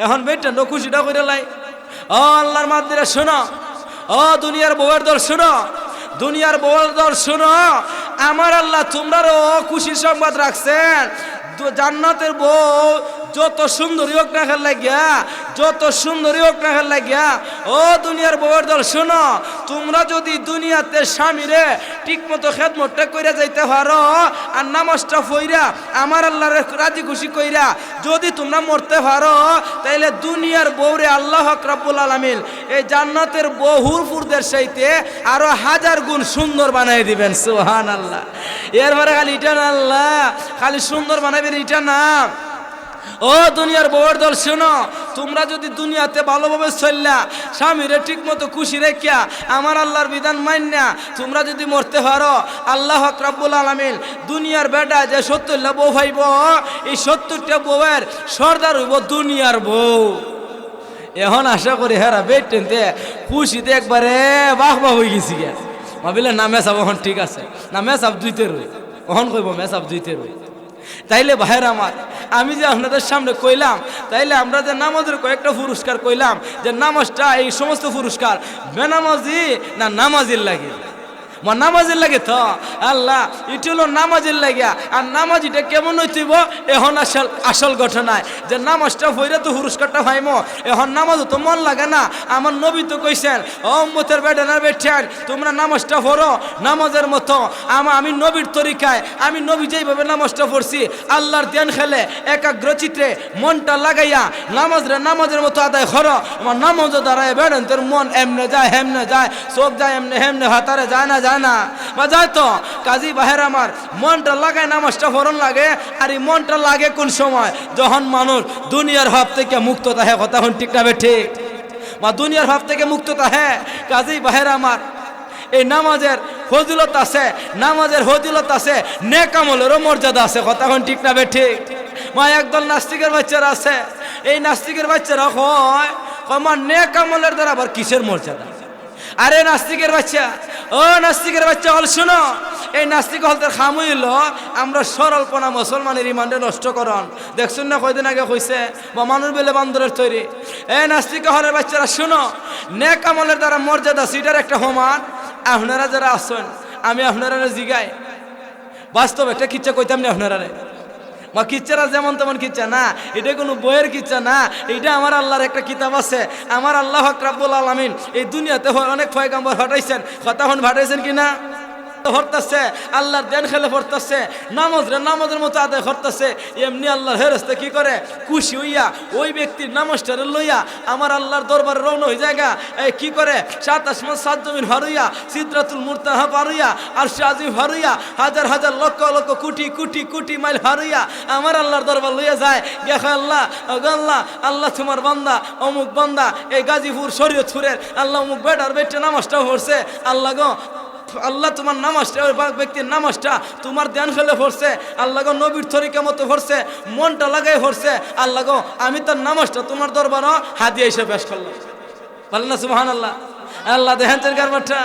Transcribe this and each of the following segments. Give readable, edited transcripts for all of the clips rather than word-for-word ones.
এখন বেটা নকুশিটা করে লাই। ও আল্লাহর মাদ্দিরা শোনো, ও দুনিয়ার বউয়ের দল শোনো, দুনিয়ার বউয়ের দল শোনো, আমার আল্লাহ তোমরারও খুশির সংবাদ রাখছেন। জান্নাতের বউ যত সুন্দরী হোক না খেল লাগিয়া, যত সুন্দরী হোক না খেল লাগিয়া, ও দুনিয়ার বউয়ের দল শোনো, তোমরা যদি দুনিয়াতে স্বামীরে ঠিক মতো খেদমতটা কইরা যাইতে পারো আর নামাজটা পইরা আমার আল্লাহর রাজি খুশি কইরা যদি তোমরা মরতে পারো, তাইলে দুনিয়ার বউরে আল্লাহ রাব্বুল আলামিন এই জান্নাতের বউ হুরফুরদের চাইতে আরো 1000 গুণ সুন্দর বানাই দিবেন। সুবহানাল্লাহ। এরপরে খালি এটা না, আল্লাহ খালি সুন্দর বানাইবেন এটা না। ও দুনিয়ার বউয়ের দল শোনো, তোমরা যদি দুনিয়াতে ভালোভাবে চললা স্বামীরে ঠিক মতো খুশি রেখিয়া আমার আল্লাহর বিধান মান্যা তোমরা যদি মরতে পারো, আল্লাহ রাব্বুল আলামিন দুনিয়ার বেটা যে 70টা বউ ভাইব, এই 70টা বউয়ের সর্দার হইব দুনিয়ার বউ। এখন আশা করি হেরা বেটেনতে খুশিতে একবারে বাহ বাহ হয়ে গেছি গে। ভাবিলে না মেসাব এখন ঠিক আছে না, মেসাব দুইতে রই, কখন কইব মেসাব দুইতে রই। তাইলে ভাইয়ের আমার, আমি যে আপনাদের সামনে কইলাম, তাইলে আমরা যে নামাজের কয়েকটা পুরস্কার কইলাম, যে নামাজটা এই সমস্ত পুরস্কার বেনামাজি না নামাজির লাগে? নামাজের লাগে তো আল্লাহ, এটা হলো নামাজের লাগিয়া। আর নামাজিটা কেমন হইতেইব এখন আসল ঘটনায় যে নামাজটা হইলে তো পুরস্কারটা পাইমো। এখন নামাজও তো মন লাগে না। আমার নবী তো কইছেন, ও উম্মতের বেটানা বেঠান তোমরা নামাজটা পড়ো নামাজের মতো। আমি নবীর তরিকায়, আমি নবী যেইভাবে নামাজটা পড়ছি আল্লাহর ধ্যান খেলে একাগ্র চিত্রে মনটা লাগাইয়া নামাজের মতো আদায় করো। আমার নামাজও দাঁড়ায় বেড়েন তোর মন এমনে যায় হেমনে যায়, চোখ যায় এমনে হেমনে, হাতারে যায় না না বা যায় তো। কাজী বাহের আমার, মনটা লাগায় নামাজটা ফরন লাগে। আর এই মনটা লাগে কোন সময়? যখন মানুষ দুনিয়ার ভাব থেকে মুক্ত থাকে। কথা হন ঠিক না ঠিক? বা দুনিয়ার ভাব থেকে মুক্ত থাকে। কাজী বাহের আমার, এই নামাজের ফজিলত আছে, নামাজের ফজিলত আছে, নেক আমলেরও মর্যাদা আছে। কথা হন ঠিক না ঠিক? মা একদল নাস্তিকের বাচ্চারা আছে, এই নাস্তিকের বাচ্চারা হয় আমার নেক আমলের দ্বারা আবার কিসের মর্যাদা? আরে নাস্তিকের বাচ্চা, ও নাস্তিকের বাচ্চা হল শোনো, এই নাস্তিক হলতে খাম হইল আমরা সরলপনা মুসলমানের ইমানটা নষ্ট করন। দেখছেন না কয়দিন আগে কইছে বা মানুষ বেলে বান্দরের তৈরি। এই নাস্তিক হলের বাচ্চারা শোনো, নেক আমলের দ্বারা মর্যাদা সিটার একটা সমান। আপনারা যারা আসছেন, আমি আপনারা জিগাই বাস্তব একটা কিচ্ছা কইতাম না আপনারা বা কিচ্ছারা যেমন তেমন কিচ্ছা না, এটা কোনো বইয়ের কিচ্ছা না, এটা আমার আল্লাহর একটা কিতাব আছে। আমার আল্লাহ রাব্বুল আলামিন এই দুনিয়াতে অনেক পয়গাম্বর পাঠাইছেন। কথা হন পাঠাইছেন কিনা? হরতাছে আল্লাহর দেন খেলে পড়তেছে, নামাজের মতো আদায় করতেছে। এমনি আল্লাহর ফেরেশতা কি করে? খুশি হইয়া ওই ব্যক্তির নামাজটারে লইয়া আমার আল্লাহর দরবারে রওনা হয়ে জায়গা কি করে? 7 আসমান 7 জমিন হারুইয়া, সিদরাতুল মুনতাহা পারুইয়া, আরশে আজিম হারুইয়া, হাজার হাজার লক্ষ লক্ষ কোটি কোটি কোটি মাইল হারুইয়া আমার আল্লাহর দরবার লইয়া যায়। দেখো আল্লাহ, আল্লাহ আল্লাহ তোমার বান্দা অমুক বান্দা এই গাজীপুর শরীয়তপুরের আল্লাহ অমুক বেটার বেটে নামাজটা পড়ছে। আল্লাহ গো, আল্লাহ তোমার নামাজটা, ওই ব্যক্তির নামাজটা তোমার ধ্যান খেলে পড়ছে। আল্লাহ গো, নবীর তরিকা মতো পড়ছে, মনটা লাগাই পড়ছে। আল্লাহ গো, আমি তার নামাজটা তোমার দরবারও হাদিয়া হিসেবে পেশ করলাম। বলেন না সুবহানাল্লাহ। আল্লাহ দেখেন কারবারটা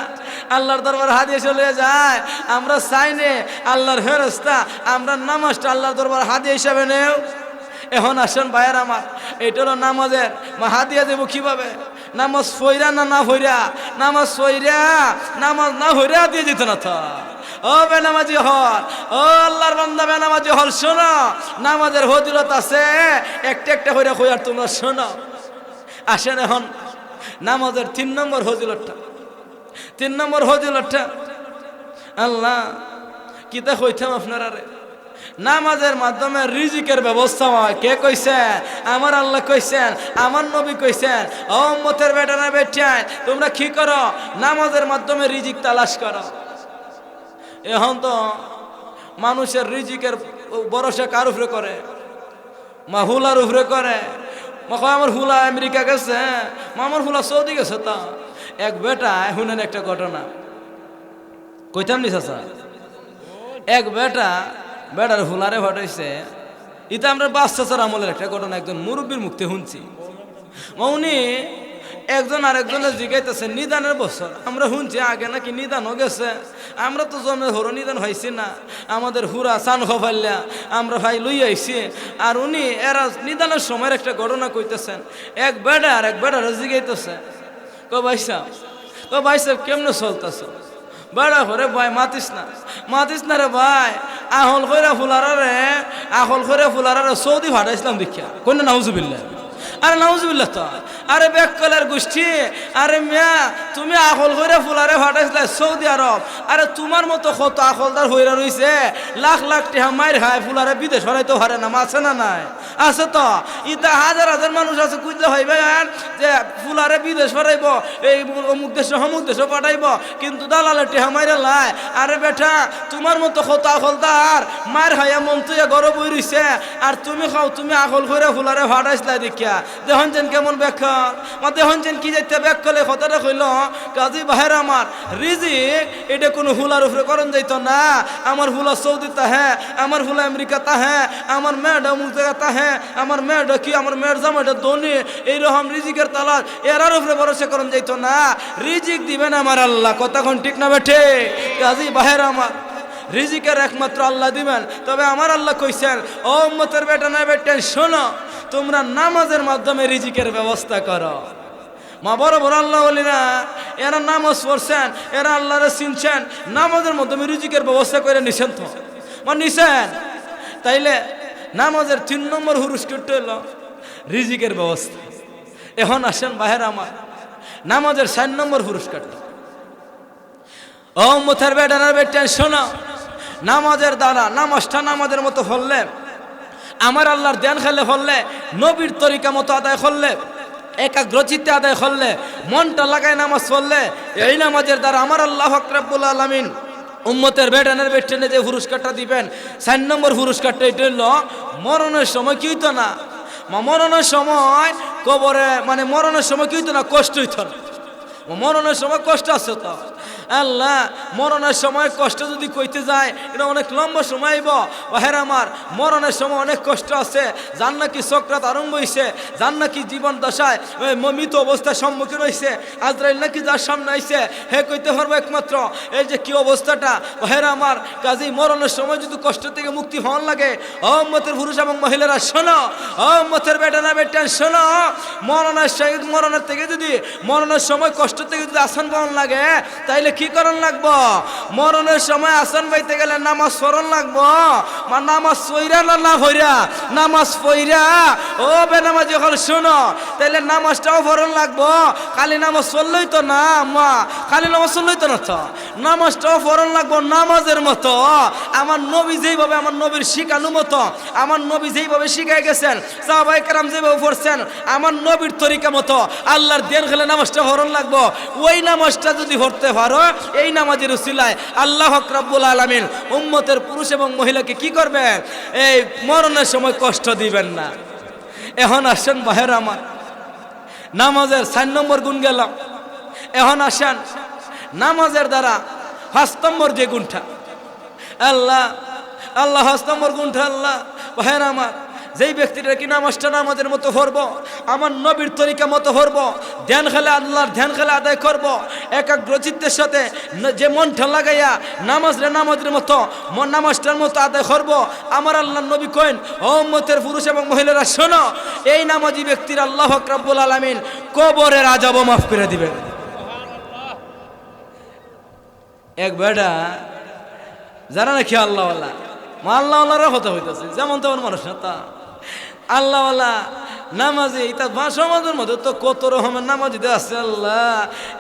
আল্লাহর দরবার হাদিয়া চলে যায়। আমরা চাইনে আল্লাহর ফেরেশতা আমরা নামাজটা আল্লাহর দরবার হাদিয়া হিসাবে নেও। এখন আসেন ভাইয়ের আমার, এটা হলো নামাজের হাদিয়া দেবো কিভাবে? নামাজ ফইরা না ফইরা? নামাজ ফইরা, নামাজ না ফইরা দিয়ে যেত না তো। ও বেনামাজি হল, ও আল্লাহর বান্দা বেনামাজি হল, শোনো নামাজের ফজিলত আছে। একটা একটা কইরা কইয়ার তোমরা শোনো। আসেন এখন নামাজের 3 নম্বর ফজিলতটা। 3 নম্বর ফজিলতটা আল্লাহ কিতা কইতাম আপনারা রে, নামাজের মাধ্যমে রিজিকের ব্যবস্থা হয়। কে কইছে? আমার আল্লাহ কইছেন, আমার নবী কইছেন, ও উম্মতের বেটারা বেটান তোমরা কি করো? নামাজের মাধ্যমে রিজিক তালাশ করো। এখন তো মানুষের রিজিকের ভরসা কার উপরে করে? মা হুলার উপরে করে। আমার হুলা আমেরিকা গেছে, আমার হুলা সৌদি গেছে। তা এক বেটা, শুনেন একটা ঘটনা কইতাম নি চাচা। এক বেটার হুলারে ফাটাইছে। এটা আমরা বাচ্চাচার আমলের একটা ঘটনা, একজন মুরব্বীর মুখতে শুনছি। উনি একজন আরেকজনের জিগাইতেছে নিদানের বছর। আমরা শুনছি আগে নাকি নিদানও গেছে, আমরা তো জন্মে হরো নিদান হয়েছি না, আমাদের হুরা চান খোফাল্লা আমরা ভাই লই আইছি। আর উনি এরা নিদানের সময়ের একটা ঘটনা কইতেছেন, এক বেড়া আর এক বেড়ার জিগাইতেছে, ভাই সাহেব কেমনে চলতেছ? বেড়া করে ভাই মাতিস না রে ভাই, আহল কইরা ফুলারে সৌদি ভাটাইছিলাম দেখিয়া কোন নাউজুবিল্লাহ। আরে নাউজুবিল্লাহ তো, আরে বেকলের গোষ্ঠী, আরে মিয়া তুমি আখল কইরা ফুলারে ফাটাইছিলা সৌদি আরব। আরে তোমার মতো কত আখলদার হইরা রইছে, লাখ লাখ টাকা মাইর খায় ফুলারে বিদেশ হরাইতে পারে না, আছে না নাই? আছে তো। ইতা হাজার হাজার মানুষ আছে খুঁজলে হইবে যে ফুলারে বিদেশ হরাইব, এই অমুক দেশে পাঠাইব, কিন্তু দালালের টাকা মাইরা লাই। আরে বেটা তোমার মতো কত আখলদার মার খাইয়া মন তুইয়া গরব হই রইছে, আর তুমি খাও তুমি আখল কইরা ফুলারে ফাটাইছিলা দেখিয়া দেখুন যেন কেমন ব্যাখ্যা দেখুন যেন কি যাইতে ব্যাখ্যালে কথাটা কইল কাজী বাহের আমার রিজিক এটা কোনো হুলার উপরে করণ যাইতো না। আমার হুলা সৌদি তাহে, আমার হুলা আমেরিকা তাহে, আমার মেয়েটা অমুক জায়গা তাহে, আমার মেয়েটা কি আমার মেয়ের জামাইটা ধনী, এইরকম রিজিকের তালাশ এরার উপরে ভরসা করণ যাইতো না। রিজিক দিবেন আমার আল্লাহ, কথা কোন ঠিক না বেঠে? কাজী বাহের আমার রিজিকের একমাত্র আল্লাহ দিবেন। তবে আমার আল্লাহ কইছেন, ও উম্মতের বেটা না বেটা শোনো, তোমরা নামাজের মাধ্যমে রিজিকের ব্যবস্থা করো। মা বড় বড় আল্লাহ বলিনা এরা নামাজ পড়ছেন, এরা আল্লাহরে চিনছেন, নামাজের মাধ্যমে রিজিকের ব্যবস্থা করে নিছেন তো নিছেন। তাইলে নামাজের 3 নম্বর পুরস্কারটা হলো রিজিকের ব্যবস্থা। এখন আসেন বাহের আমার নামাজের 4 নম্বর পুরস্কারটা। ও উম্মতের বেটা না বেটা শোনো, নামাজের দ্বারা নামাজটা নামাজের মতো হলে, আমার আল্লাহর ধ্যান খেলে হলে, নবীর তরিকা মতো আদায় করলে, একাগ্রচিত্তে আদায় করলে, মনটা লাগায় নামাজ পড়লে, এই নামাজের দ্বারা আমার আল্লাহ পাক রব্বুল আলামিন উম্মতের বেটানের বেটেনে যে পুরস্কারটা দিবেন 4 নম্বর পুরস্কারটা এটা হলো মরণের সময় কি হইতো না, মরণের সময় কবরে মরণের সময় কি হইতো না, কষ্ট হইতো না। মরণের সময় কষ্ট আছে তো আল্লাহ, মরণের সময় কষ্ট যদি কইতে যায় এটা অনেক লম্বা সময় আইব। বাহের আমার মরণের সময় অনেক কষ্ট আছে, যার নাকি চক্রাত আরম্ভ হয়েছে, যার নাকি জীবন দশায় মৃত অবস্থার সম্মুখীন হয়েছে, আজরাইল নাকি যার সামনে আইছে হে কইতে পারবো একমাত্র এই যে কি অবস্থাটা। বাহের আমার কাজী মরণের সময় যদি কষ্ট থেকে মুক্তি হওয়ার লাগে, উম্মতের পুরুষ এবং মহিলারা শোনো, উম্মতের বেটা না বেটা শোনো, মরণের থেকে যদি মরণের সময় কষ্ট থেকে যদি আসান পাওয়ার লাগে, তাইলে কি করণ লাগবো? মরণের সময় আসান পাইতে গেলে নামাজ পড়ন লাগবো। নামাজ পইরা না হইরা, নামাজ পইরা ও বেনামাজি হল শোনো, তাইলে নামাজটাও পড়ন লাগবো। খালি নামাজ পড়লেই তো না মা, খালি নামাজ পড়লেই তো না, তো নামাজটাও পড়ন লাগবো নামাজের মতো। আমার নবী যেইভাবে, আমার নবীর শিখানো মতো, আমার নবী যেইভাবে শিখাই গেছেন, সাহাবায়ে কেরাম যেভাবে পড়ছেন, আমার নবীর তরিকা মতো আল্লাহর দেন খেলে নামাজটা পড়ন লাগবো। ওই নামাজটা যদি পড়তে পারো, এই নামাজের উসিলায় আল্লাহ রব্বুল আলামিন উম্মতের পুরুষ এবং মহিলাকে কি করবেন? এই মরণের সময় কষ্ট দিবেন না। এখন আসেন বাহের আমার নামাজের 4 নম্বর গুণ গেলাম। এখন আসেন নামাজের দ্বারা 5 নম্বর যে গুণটা, আল্লাহ 5 নম্বর গুণটা আল্লাহ বাহের আমার যেই ব্যক্তিটা কি নামাজটা নামাজের মতো পড়বো, আমার নবীর তরিকা মতো পড়বো, ধ্যান খেলে আল্লাহর ধ্যান খেলে আদায় করবো, একাগ্রচিত্তের সাথে যে মনটা লাগাইয়া নামাজের মতো নামাজটার মতো আদায় করবো, আমার আল্লাহর নবী কইন, ও উম্মতের পুরুষ এবং মহিলারা শোনো, এই নামাজি ব্যক্তির আল্লাহ পাক রব্বুল আলামিন কবরের আযাবও মাফ করে দিবেন। এক বেটা যারা নাকি আল্লাহওয়ালা, আল্লাহওয়ালারা হতে হইতেছে, যেমন তেমন মানুষ না, তা আল্লাহওয়ালা নামাজি। এটা সমাজের মধ্যে তো কত রকমের নামাজি আছে আল্লাহ,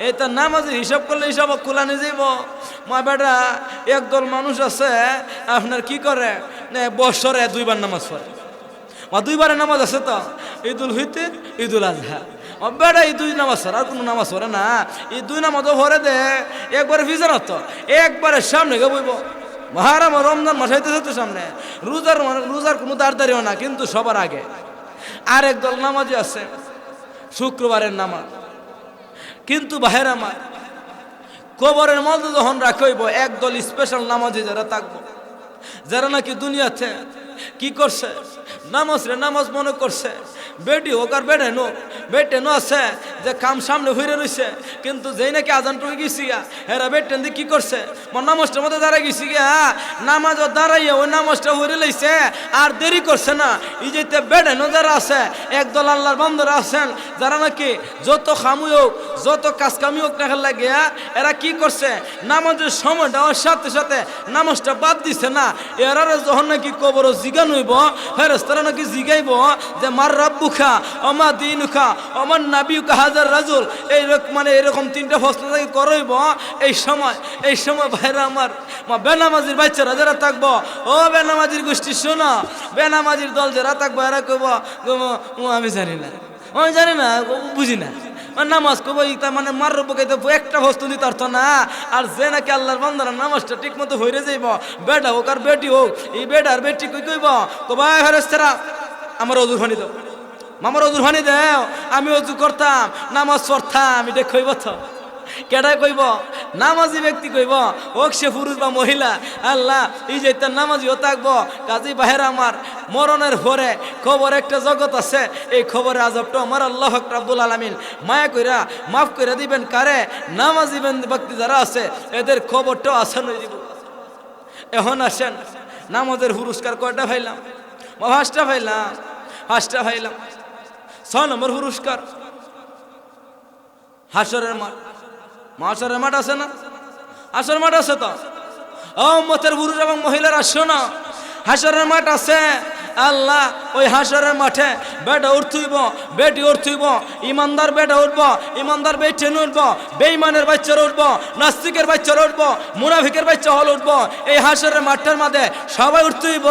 এটা নামাজি হিসাব করলে হিসাব কুলানি যাইব। মা বেটা একদল মানুষ আছে আপনার কি করে, বছরে 2 বার নামাজ পড়ে। 2 বারের নামাজ আছে তো, ঈদুল ফিতর, ঈদুল আজহা। বেটা এই 2 নামাজ পড়ে, আর কোনো নামাজ পড়ে না। এই 2 নামাজও ভরে দে, একবারে ফিজার তো একবারে সামনে গে বইব। মহারাম রমজান মাস হইতেছে তো সামনে, রোজার কোনো দাঁড়িয়েও না, কিন্তু সবার আগে আর একদল নামাজি আছে শুক্রবারের নামাজ। কিন্তু বাহের আমার কবরের মধ্যে যখন রাখইব, একদল স্পেশাল নামাজি যারা থাকবো, যারা নাকি দুনিয়াতে কি করছে, নামাজ মনে করছে, বেটি হোক আর বেটে নো আছে, যে কাম সামনে হইরে রইছে, কিন্তু যেই নাকি আজান টুই গেছি হেরা বেটেন দিয়ে কি করছে, নামাজটার মধ্যে দাঁড়াই গেছি গিয়া নামাজও দাঁড়াইয়া ওই নামাজটা হইরে লইছে আর দেরি করছে না। এই যে বেডেনও যারা আছে একদল আল্লাহর বান্দারা আছেন যারা নাকি যত খামুই হোক যত কাজ কামি হোক না লাগিয়া এরা কি করছে, নামাজের সময়টা ওর সাথে সাথে নামাজটা বাদ দিছে না। এরা যখন নাকি কবর জিগান হইব ফেরেশতারা নাকি জিগাইব যে মার রাব্বুকা ওমা দিনুকা ওমান নাবিয়ুকা হাজার রাজুল, মানে এরকম তিনটা প্রশ্ন নাকি করইব। এই সময় ভাইরা আমার বেনামাজির বাচ্চারা যারা থাকবো, ও বেনামাজির গোষ্ঠী শোনো, বেনামাজির দল যারা থাকবো এরা কইব আমি জানি না বুঝি না নামাজ কবো মানে মার রূপকাইতে একটা বস্তু দিতে পারতো না। আর যে নাকি আল্লাহর বান্দারা নামাজটা ঠিক মতো হইরে যাইব, বেটা হোক আর বেটি হোক, এই বেটা আর বেটি কই কইব ভাই ফেরেশতারা আমার অজুর পানি দাও, মামার অজুর পানি দাও, আমি অজু করতাম নামাজ পড়তাম, এটা কইব তো কেডাই কইব? নামাজি ব্যক্তি কইব, হোক সে পুরুষ বা মহিলা। আল্লাহ এই যে তার নামাজিও থাকবো। কাজী বাহের আমার মরণের পরে খবর একটা জগৎ আছে, এই খবরে আজবটা আমার আল্লাহ রাব্বুল আলামিন মায়া কইরা মাফ কইরা দিবেন কারে? নামাজি ব্যক্তি যারা আছে এদের খবরটাও আসান হয়ে দিব। এখন আসেন নামাজের পুরস্কার কয়টা পাইলাম? 5টা পাইলাম। 5টা পাইলাম। 6 নম্বর পুরস্কার হাসরের মাঠ। মাশারের মাঠ আছে না? হাসরের মাঠ আছে তো। ও উম্মতের পুরুষ এবং মহিলারা শোনো, হাসরের মাঠ আছে। আল্লাহ ওই হাসরের মাঠে বেটা উঠইব, বেটি উঠইব, ইমানদার বেটা উঠবো, ইমানদার বেটি উঠবো, বেঈমানের বাচ্চারা উঠবো, নাস্তিকের বাচ্চারা উঠবো, মুনাফিকের বাচ্চা হল উঠবো। এই হাসরের মাঠটার মাঝে সবাই উঠইব।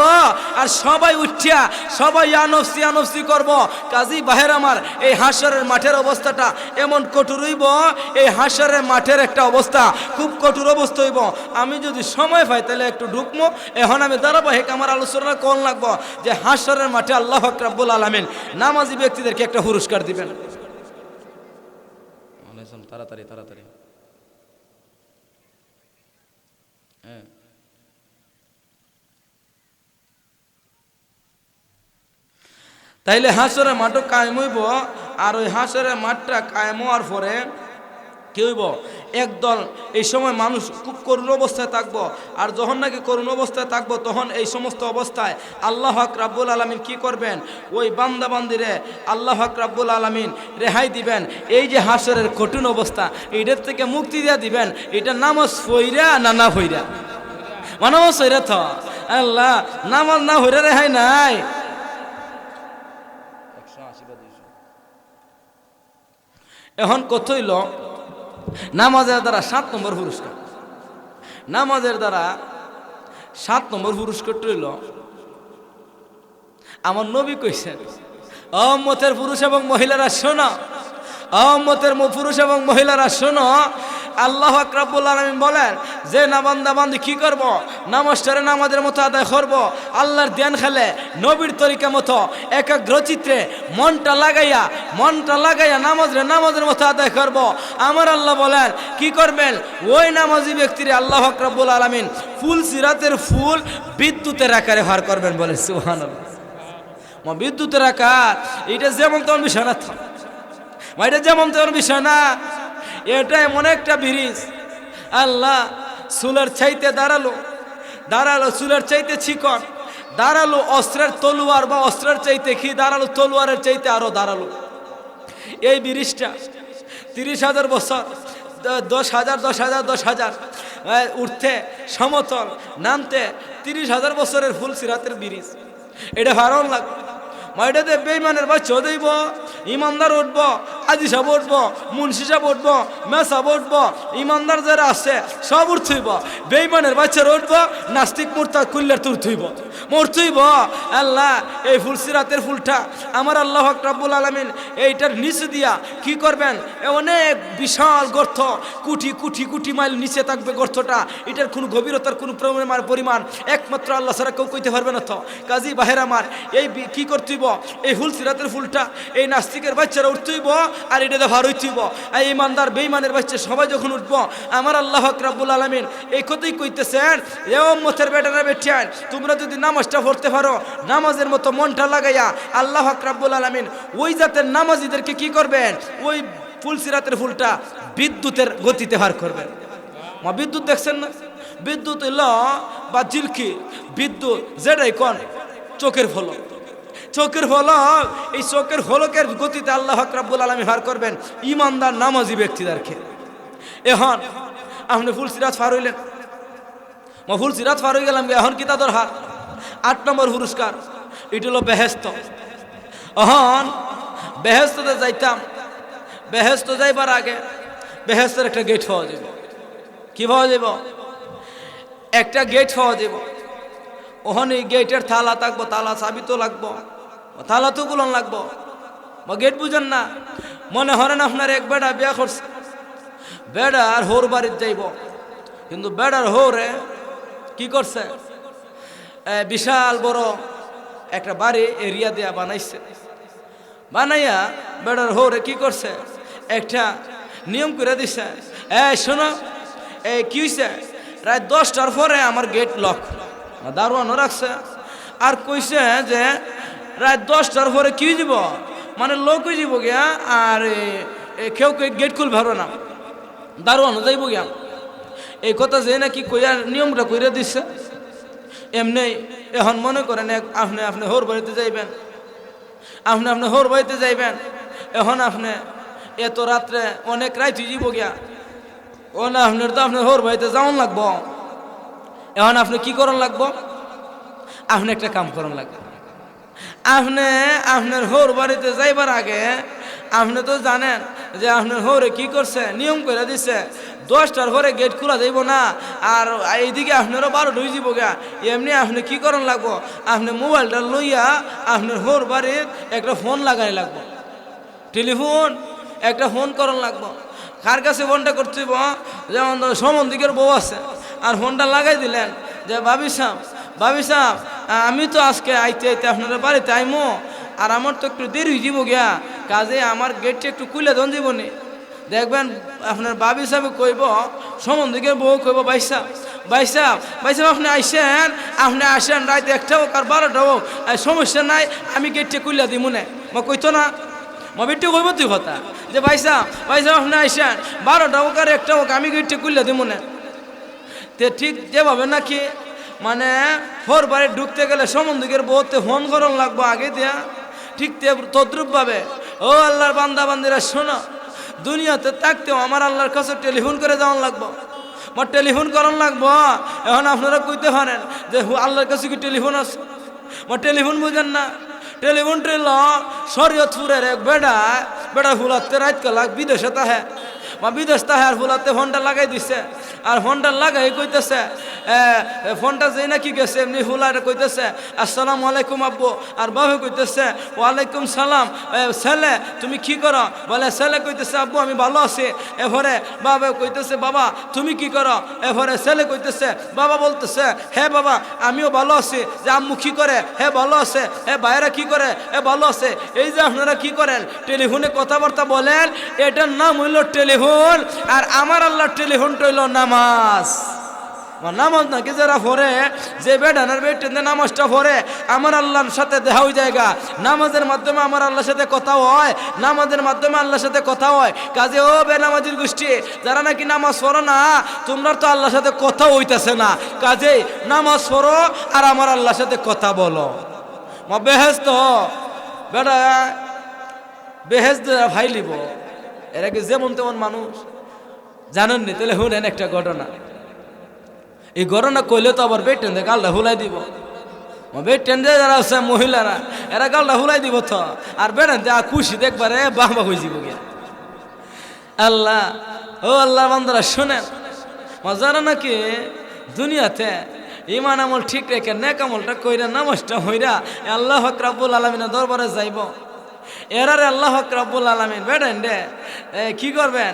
আর সবাই উঠিয়া সবাই আনফসি করবো। কাজী বাহের আমার এই হাসরের মাঠের অবস্থাটা এমন কঠোর হইব, এই হাসরের মাঠের একটা অবস্থা খুব কঠোর অবস্থা হইব। আমি যদি সময় পাই তাহলে একটু ঢুকবো। এখন আমি ধারাবাহিক আমার আলোচনা কোন লাগবো যে হাসরের মাঠে আল্লাহ রাব্বুল আলামিন নামাজি ব্যক্তিদেরকে একটা পুরস্কার দিবেন। তাড়াতাড়ি তাড়াতাড়ি তাইলে হাসরের মাঠও কায়েম হইব। আর ওই হাসরের মাঠটা কায়েম হওয়ার পরে কি হইব? একদল এই সময় মানুষ খুব করুণ অবস্থায় থাকবো। আর যখন নাকি করুণ অবস্থায় থাকবো তখন এই সমস্ত অবস্থায় আল্লাহ হক রাব্বুল আলামিন কি করবেন? ওই বান্দা বান্দিরে আল্লাহ হক রাব্বুল আলামিন রেহাই দিবেন। এই যে হাসরের কঠিন অবস্থা এটার থেকে মুক্তি দিয়ে দিবেন। এটা নামাজ পইরা না হইরা? নামাজ হইরা তো আল্লাহ নামাজ না হইরা রেহাই নাই। এখন কত হইল? নামাজের দ্বারা 7 নম্বর পুরস্কার। নামাজের দ্বারা 7 নম্বর পুরস্কার হইল আমার নবী কইছেন, উম্মতের পুরুষ এবং মহিলারা শোনো, উম্মতের পুরুষ এবং মহিলারা শোনো। আল্লাহ রাব্বুল আলামিন বলেন যে না বান্দা বান্দি কি করব? নামাজটারে নামাজের মতো আদায় করব, আল্লাহর ধ্যান খেলে নবীর তরিকা মতো একাগ্রচিত্রে মনটা লাগাইয়া নামাজের মতো আদায় করব। আমার আল্লাহ বলেন কি করবেন? ওই নামাজি ব্যক্তিরে আল্লাহ রাব্বুল আলামিন ফুল সিরাতের ফুল বিদ্যুতের আকারে ভার করবেন। বলে সুবহানাল্লাহ। বিদ্যুতের আকার এটা যেমন তেমন বিষয় না, এটা যেমন তেমন বিষয় না। এটা এমন একটা ব্রিজ আল্লাহ চুলের চাইতে দাঁড়ালো চুলের চাইতে চিকন, দাঁড়ালো অস্ত্রের তলোয়ার বা অস্ত্রের চাইতে কি দাঁড়ালো তলোয়ারের চাইতে আরো দাঁড়ালো। এই ব্রিজটা 30,000 বছর 10,000 উঠতে সমতল নামতে 30,000 বছরের ফুল সিরাতের ব্রিজ। এটা ভালো লাগবে। মাইটাতে বেঈমানের বাচ্চা দেব, ইমানদার উঠবো, আজি সাহেব উঠবো, মুন্সি সাহেব উঠবো, মেসাব উঠবো, ইমানদার যারা আছে সব উঠতেইব। বেঈমানের বাচ্চারা উঠবো, নাস্তিক মুরতাদ কুল্লার তুরতেইব মরতেইব। আল্লাহ এই ফুল সিরাতের ফুলটা আমার আল্লাহ রাব্বুল আলামিন এইটার নিচে দিয়া কি করবেন? অনেক বিশাল গর্ত, কোটি মাইল নিচে থাকবে গর্তটা। এটার কোনো গভীরতার কোনো পরিমাণ একমাত্র আল্লাহ ছাড়া কেউ কইতে পারবে না। তো কাজী বাহের আমার এই কি করতেইব? এই ফুল সিরাতের ফুলটা এই নাস্তিকের বাচ্চারা উঠতেইব আর এটা ভার হইতেইব। এই ইমানদার বেঈমানের বাচ্চা সবাই যখন উঠবো আমার আল্লাহ রাব্বুল আলামিন এই কথাই কইতেছেন, এ উম্মতের বেটারা বেটিয়ান তোমরা যদি নামাজটা পড়তে পারো নামাজের মতো মনটা লাগাইয়া আল্লাহ রাব্বুল আলামিন ওই জাতের নামাজিদেরকে কি করবেন? ওই ফুলসিরাতের ফুলটা বিদ্যুতের গতিতে হার করবেন। মা বিদ্যুৎ দেখছেন না? বিদ্যুৎ এলো বা জিলকি বিদ্যুৎ যেটাই কোন চোখের ফলক, চোখের ফলক, এই চোখের ফলকের গতিতে আল্লাহ পাক রব্বুল আলামিন হার করবেন ইমানদার নামাজি ব্যক্তিদেরকে। এখন আপনি ফুলসিরাত পার হইলেন, মা ফুলসিরাত পার হয়ে গেলাম, এখন কি তাদের হার 8 নম্বর পুরস্কার, এটা হলো বেহেস্ত। এখন বেহেস্ততে যাইতাম, বেহেস্ত যাইবার আগে বেহেস্তের একটা গেট পাওয়া যাব। কি পাওয়া যাব? একটা গেট পাওয়া যাব। ওখানে গেটের তালা থাকবো, তালা চাবি তো লাগবো, তালা তো গুলন লাগবো। বা গেট বুঝেন না? মনে হরেন আপনার এক বেড়া বিয়া করছে, বেড়ার হোর বাড়ির যাইব, কিন্তু বেড়ার হোরে কি করছে, বিশাল বড় একটা বাড়ি এরিয়া দিয়া বানাইছে। বানাইয়া বেড়ার হোরে কি করছে, একটা নিয়ম করে দিছে, শোনো কি হয়েছে, রাত 10টার পরে আমার গেট লক, দারোয়ানও রাখছে। আর কইছে যে রাত 10টার পরে কি যাব, মানে লোক হয়ে যাব গিয়া, আর কেউ গেট খুলবে পারো না, দারোয়ানও যাইব গিয়া। এই কথা যে নাকি কইয়ার নিয়মটা কইরা দিচ্ছে। এমনি এখন মনে করেন আপনি আপনি হোর বাড়িতে যাইবেন, আপনি হোর বাড়িতে যাইবেন, এখন আপনি এত রাত্রে অনেক রাত হয়ে যাব গিয়া, ও না আপনার তো আপনার হোর বাড়িতে যাওয়ান লাগবো। এখন আপনি কি করন লাগবো, আপনি একটা কাম করন লাগবে। আপনি আপনার হোর বাড়িতে যাইবার আগে আপনি তো জানেন যে আপনার হোরে কি করছে, নিয়ম করে দিছে 10টার পরে গেট খোলা যাইব না, আর এইদিকে আপনারও 12 ঢুই যাব গা। এমনি আপনি কি করন লাগবো, আপনি মোবাইলটা লইয়া আপনার হোর বাড়ির একটা ফোন লাগাই লাগবো, টেলিফোন একটা ফোন করন লাগবো। কার কাছে ফোনটা করতে, যেমন সম্বন্ধিকের বউ আছে, আর ফোনটা লাগাই দিলেন যে ভাবি সাহেব আমি তো আজকে আইতে আইতে আপনারা বাড়িতে আইমো, আর আমার তো একটু দেরি হয়ে যাব গিয়া, কাজে আমার গেটটা একটু খুলে দন যাবনি। দেখবেন আপনার ভাবি সাহেব কইব, সম্বন্ধিকের বউ কইব ভাই সাহেব আপনি আসেন রাত 1টা হোক আর 12টা হোক, সমস্যা নাই, আমি গেটটা খুলে দিব না। মা কইতো না, মা বেটে কইব তুই কথা যে ভাই সাহেব আপনি আসেন 12টা হোক আর 1টা হোক, আমি গেটটা খুলে দিব না। তে ঠিক যেভাবে নাকি মানে হোর বাড়ি ঢুকতে গেলে সম্বন্ধিকের বউতে ফোন করন লাগবো আগে দিয়া, ঠিক তদ্রুপ ভাবে ও আল্লাহর বান্দা বান্দিরা শোনো, দুনিয়াতে থাকতেও আমার আল্লাহর কাছে টেলিফোন করে যাওয়ান লাগবো, আমার টেলিফোন করন লাগবো। এখন আপনারা কইতে পারেন যে আল্লাহর কাছে কি টেলিফোন আছে? আমার টেলিফোন বুঝেন না? টেলিফোন ট্রেল শরীয়তপুরের এক বেড়া ফুলাতে রাত কালাক বিদেশে তাহে, বা বিদেশ তাহে, আর ফুলাতে ফোনটা লাগাই দিছে, আর ফোনটা লাগাই কইতেছে, ফোনটা যেই নাকি গেছে এমনি ফুলার কইতেছে আসসালামু আলাইকুম আব্বু, আর বাবু কইতেছে ওয়ালাইকুম সালাম। ছেলে তুমি কি করো? বলে ছেলে কইতেছে আব্বু আমি ভালো আছি। এরপরে বাবা কইতেছে বাবা তুমি কি করো? এরপরে ছেলে কইতেছে বাবা বলতেছে হে বাবা আমিও ভালো আছি। যে আম্মু কি করে? হে ভালো আছে। হে ভাইরা কি করে? হে ভালো আছে। এই যে আপনারা কি করেন, টেলিফোনে কথাবার্তা বলেন, এটার নাম হইল টেলিফোন, আর আমার আল্লাহর টেলিফোনটা হইল নামাজ। নামাজ নাকি যারা পড়ে, যে বেডানার বেটেন নামাজটা পড়ে, আমার আল্লাহর সাথে দেখা হয়ে জায়গা। নামাজের মাধ্যমে আমার আল্লাহর সাথে কথা হয়, নামাজের মাধ্যমে আল্লাহর সাথে কথা হয়। কাজে ও বেনামাজির গোষ্ঠী যারা নাকি নামাজ পড়ো না, তোমরা তো আল্লাহর সাথে কথা হইতেছে না। কাজে নামাজ পড়ো আর আমার আল্লাহর সাথে কথা বলো। বেহেস্ত বেটা বেহেস্ত ভাই লিব, এরা কি যেমন তেমন মানুষ জানেননি? তাহলে শুনেন একটা ঘটনা। এই ঘটনা কইলে তো আবার বেটেন দিয়ে গালটা হুলাই দিব। বেটেন দিয়ে যারা আছে মহিলারা, এরা গালটা হুলাই দিব তো, আর বেটেন দিয়ে খুশি দেখবারে বাহবা হয়ে যাব গিয়া। আল্লাহ ও আল্লাহ বান্দারা শোনেন, যারা নাকি দুনিয়াতে ইমান আমল ঠিক রেখে নেক আমলটা কইরা নামাজটা হইরা আল্লাহ পাক রব্বুল আলামিনের দরবারে যাইব, এরারে আল্লাহ পাক রব্বুল আলামিন বেটেন রে কি করবেন,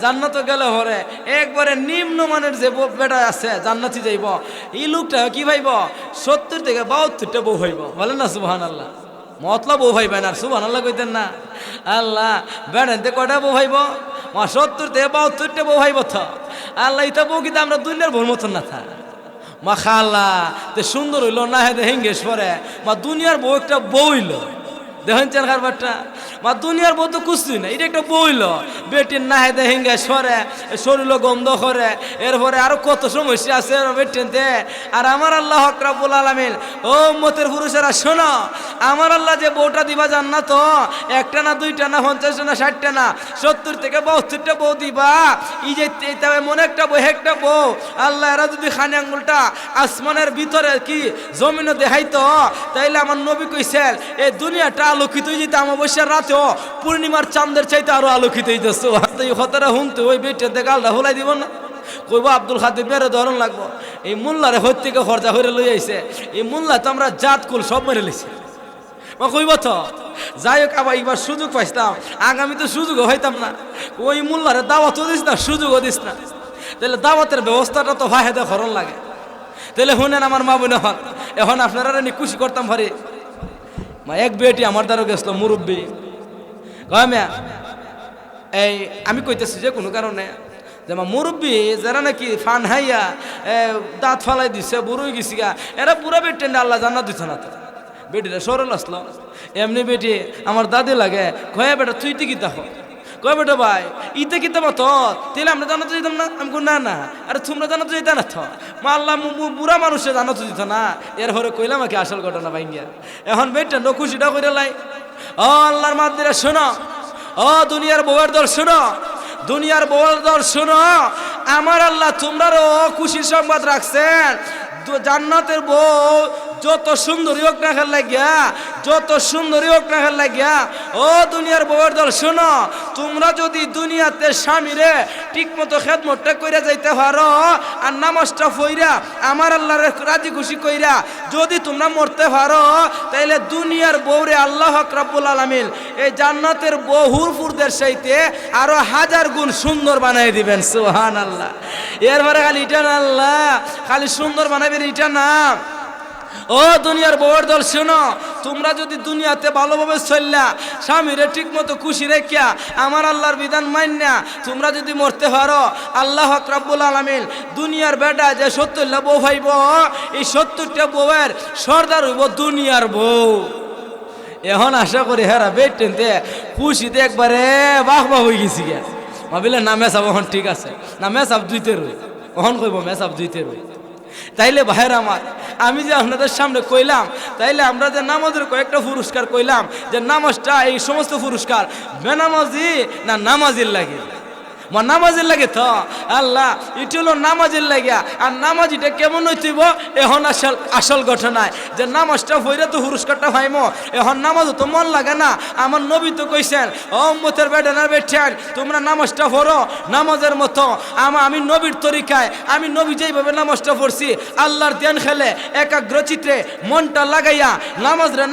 জান্নাত গেলে হরে একবারে নিম্নমানের যে বেটা আছে জান্নাতি যাইব। এই লোকটা কি ভাইব 70 থেকে 72টা বউ হইব। বলেন না সুবহানাল্লাহ। মতলব বউ ভাইবেন আর সুবহানাল্লাহ কইতেন না। আল্লাহ বেড়াইতে কয়টা বউ ভাইব? 70 থেকে 72টা বউ ভাইব তো। আল্লাহ ইতা বউ কিন্তু আমরা দুনিয়ার বউর মতন না থা মাশাআল্লাহ। তে সুন্দর হইল না, হেদে হেঙ্গেশ পরে মা দুনিয়ার বউ একটা বউ হইল, দেখেন চেন কারবারটা মা দুনিয়ার বউ তো কুছুই না, এটা একটা বইল বেটির নাহে দেহেঙ্গে সরে শরীর গন্ধ করে, এরপরে আরো কত সমস্যা আছে বেটিনতে। আর আমার আল্লাহ হক রব্বুল আলামিন ও উম্মতের পুরুষেরা শোনো, আমার আল্লাহ যে বউটা দিবা জান্নাত, একটা না দুইটা না 50টা না 60টা না 70 থেকে 72টা বউ দিবা। এই যে এমন একটা বউ একটা বউ আল্লাহ এরা যদি খানি আঙ্গুলটা আসমানের ভিতরে কি জমিনে দেখাইতো, তাইলে আমার নবী কইছেন এই দুনিয়াটা আলোকিত হয়ে যেত অমাবস্যার রাতেও পূর্ণিমার চাঁদের চাইতে আরো আলোকিত হইতেছে। এই কথাটা শুনতে ওই বেটিতে গালটা হুলাই দিব না, কইব আব্দুল খাদির মেরে ধরন লাগবো। এই মোল্লারে হইর থেকে খরচা করে লই আইছে, এই মোল্লা তো আমরা জাত কুল সব মেরে লইছে। কইব তো যাই হোক, আবার এবার সুযোগ পাইতাম, আগামী তো সুযোগও হইতাম না। ওই মোল্লারে দাওয়াতও দিস না, সুযোগও দিস না, তাহলে দাওয়াতের ব্যবস্থাটা তো ভাইদে খরণ লাগে। তাহলে শুনেন আমার মা বোন হক, এখন আপনারা খুশি করতাম ভারি। মা এক বেটি আমার দ্বারা গেছিল মুরব্বী, মিয়া এই আমি কইতেছি যে কোনো কারণে যে আমার মুরব্বী যারা নাকি ফান হাইয়া দাঁত ফালাই দিছে বুড়োই গেছি গা, এরা পুরা বেটি আল্লাহ জান্নাত দিচ্ছে না। তো বেটিটা সরল আসলো, এমনি বেটি আমার দাদি লাগে, কয়ে বেটা তুই তো কিতা হ, কয়ে বেটা ভাই ইতে কিতা মতো তাহলে আমরা জানাতে যেতাম না। আমি না না, আরে তোমরা জানাতে যেতে না তো, মা আল্লাহ বুড়া মানুষে জানাতে দিত না। এর হরে কইলাম কি আসল ঘটনা ভাইঙ্গা। এখন বেটা খুশিটা করে লাই। ও আল্লাহর মাদ্দিরা শোনো, ও দুনিয়ার বউয়ের দল শোনো, দুনিয়ার বউয়ের দল শোনো, আমার আল্লাহ তোমরারও খুশির সংবাদ রাখছেন। জান্নাতের বউ যত সুন্দরী হোক না খেল লাগিয়া, যত সুন্দরী হোক না খেল লাগিয়া, ও দুনিয়ার বউয়ের দল শোনো, তোমরা যদি দুনিয়াতে স্বামীরে ঠিক মতো খেদমতটা কইরা যাইতে পারো আর নামাজটা পইরা আমার আল্লাহর রাজি খুশি কইরা যদি তোমরা মরতে পারো, তাইলে দুনিয়ার বউরে আল্লাহ হক রব্বুল আলামিন এই জান্নাতের বহুরপুরদের চাইতে আরো 1000 গুণ সুন্দর বানাই দিবেন। সুবহানাল্লাহ। এরপরে খালি এটা না আল্লাহ খালি সুন্দর বানাবেন এটা না। ও দুনিয়ার বউয়ের দল শোনো, তোমরা যদি দুনিয়াতে ভালোভাবে চললা স্বামীরে ঠিক মতো খুশি রেখিয়া আমার আল্লাহর বিধান মান্যা তোমরা যদি মরতে পারো, আল্লাহ হক রব্বুল আলামিন দুনিয়ার বেটা যে 70টা বউ ভাইব, এই 70টা বউয়ের সর্দার হইব দুনিয়ার বউ। এখন আশা করি হেরা বেটেনতে খুশিতে একবারে বাহ বাহ হয়ে গেছি গে। ভাবিলে না মেসাব এখন ঠিক আছে, না মেসাব দুইতে রই, ওহন কইব মেসাব দুইতে রই। তাইলে ভাইয়ের আমার, আমি যে আপনাদের সামনে কইলাম, তাইলে আমরা যে নামাজের কয়েকটা পুরস্কার কইলাম, যে নামাজটা এই সমস্ত পুরস্কার বেনামাজি না নামাজির লাগে, নামাজের লাগে তো আল্লাহ এটি হলো নামাজের লাগিয়া। আর নামাজিটা কেমন হইতেইব এখন আসল ঘটনায় যে নামাজটা হইলে তো পুরস্কারটা পাইমো। এখন নামাজও তো মন লাগে না। আমার নবী তো কইছেন, ও উম্মতের বেটানার বেঠান তোমরা নামাজটা পড়ো নামাজের মতো, আমি নবীর তরিকায়, আমি নবী যেইভাবে নামাজটা পড়ছি আল্লাহর ধ্যান খেলে একাগ্র চিত্রে মনটা লাগাইয়া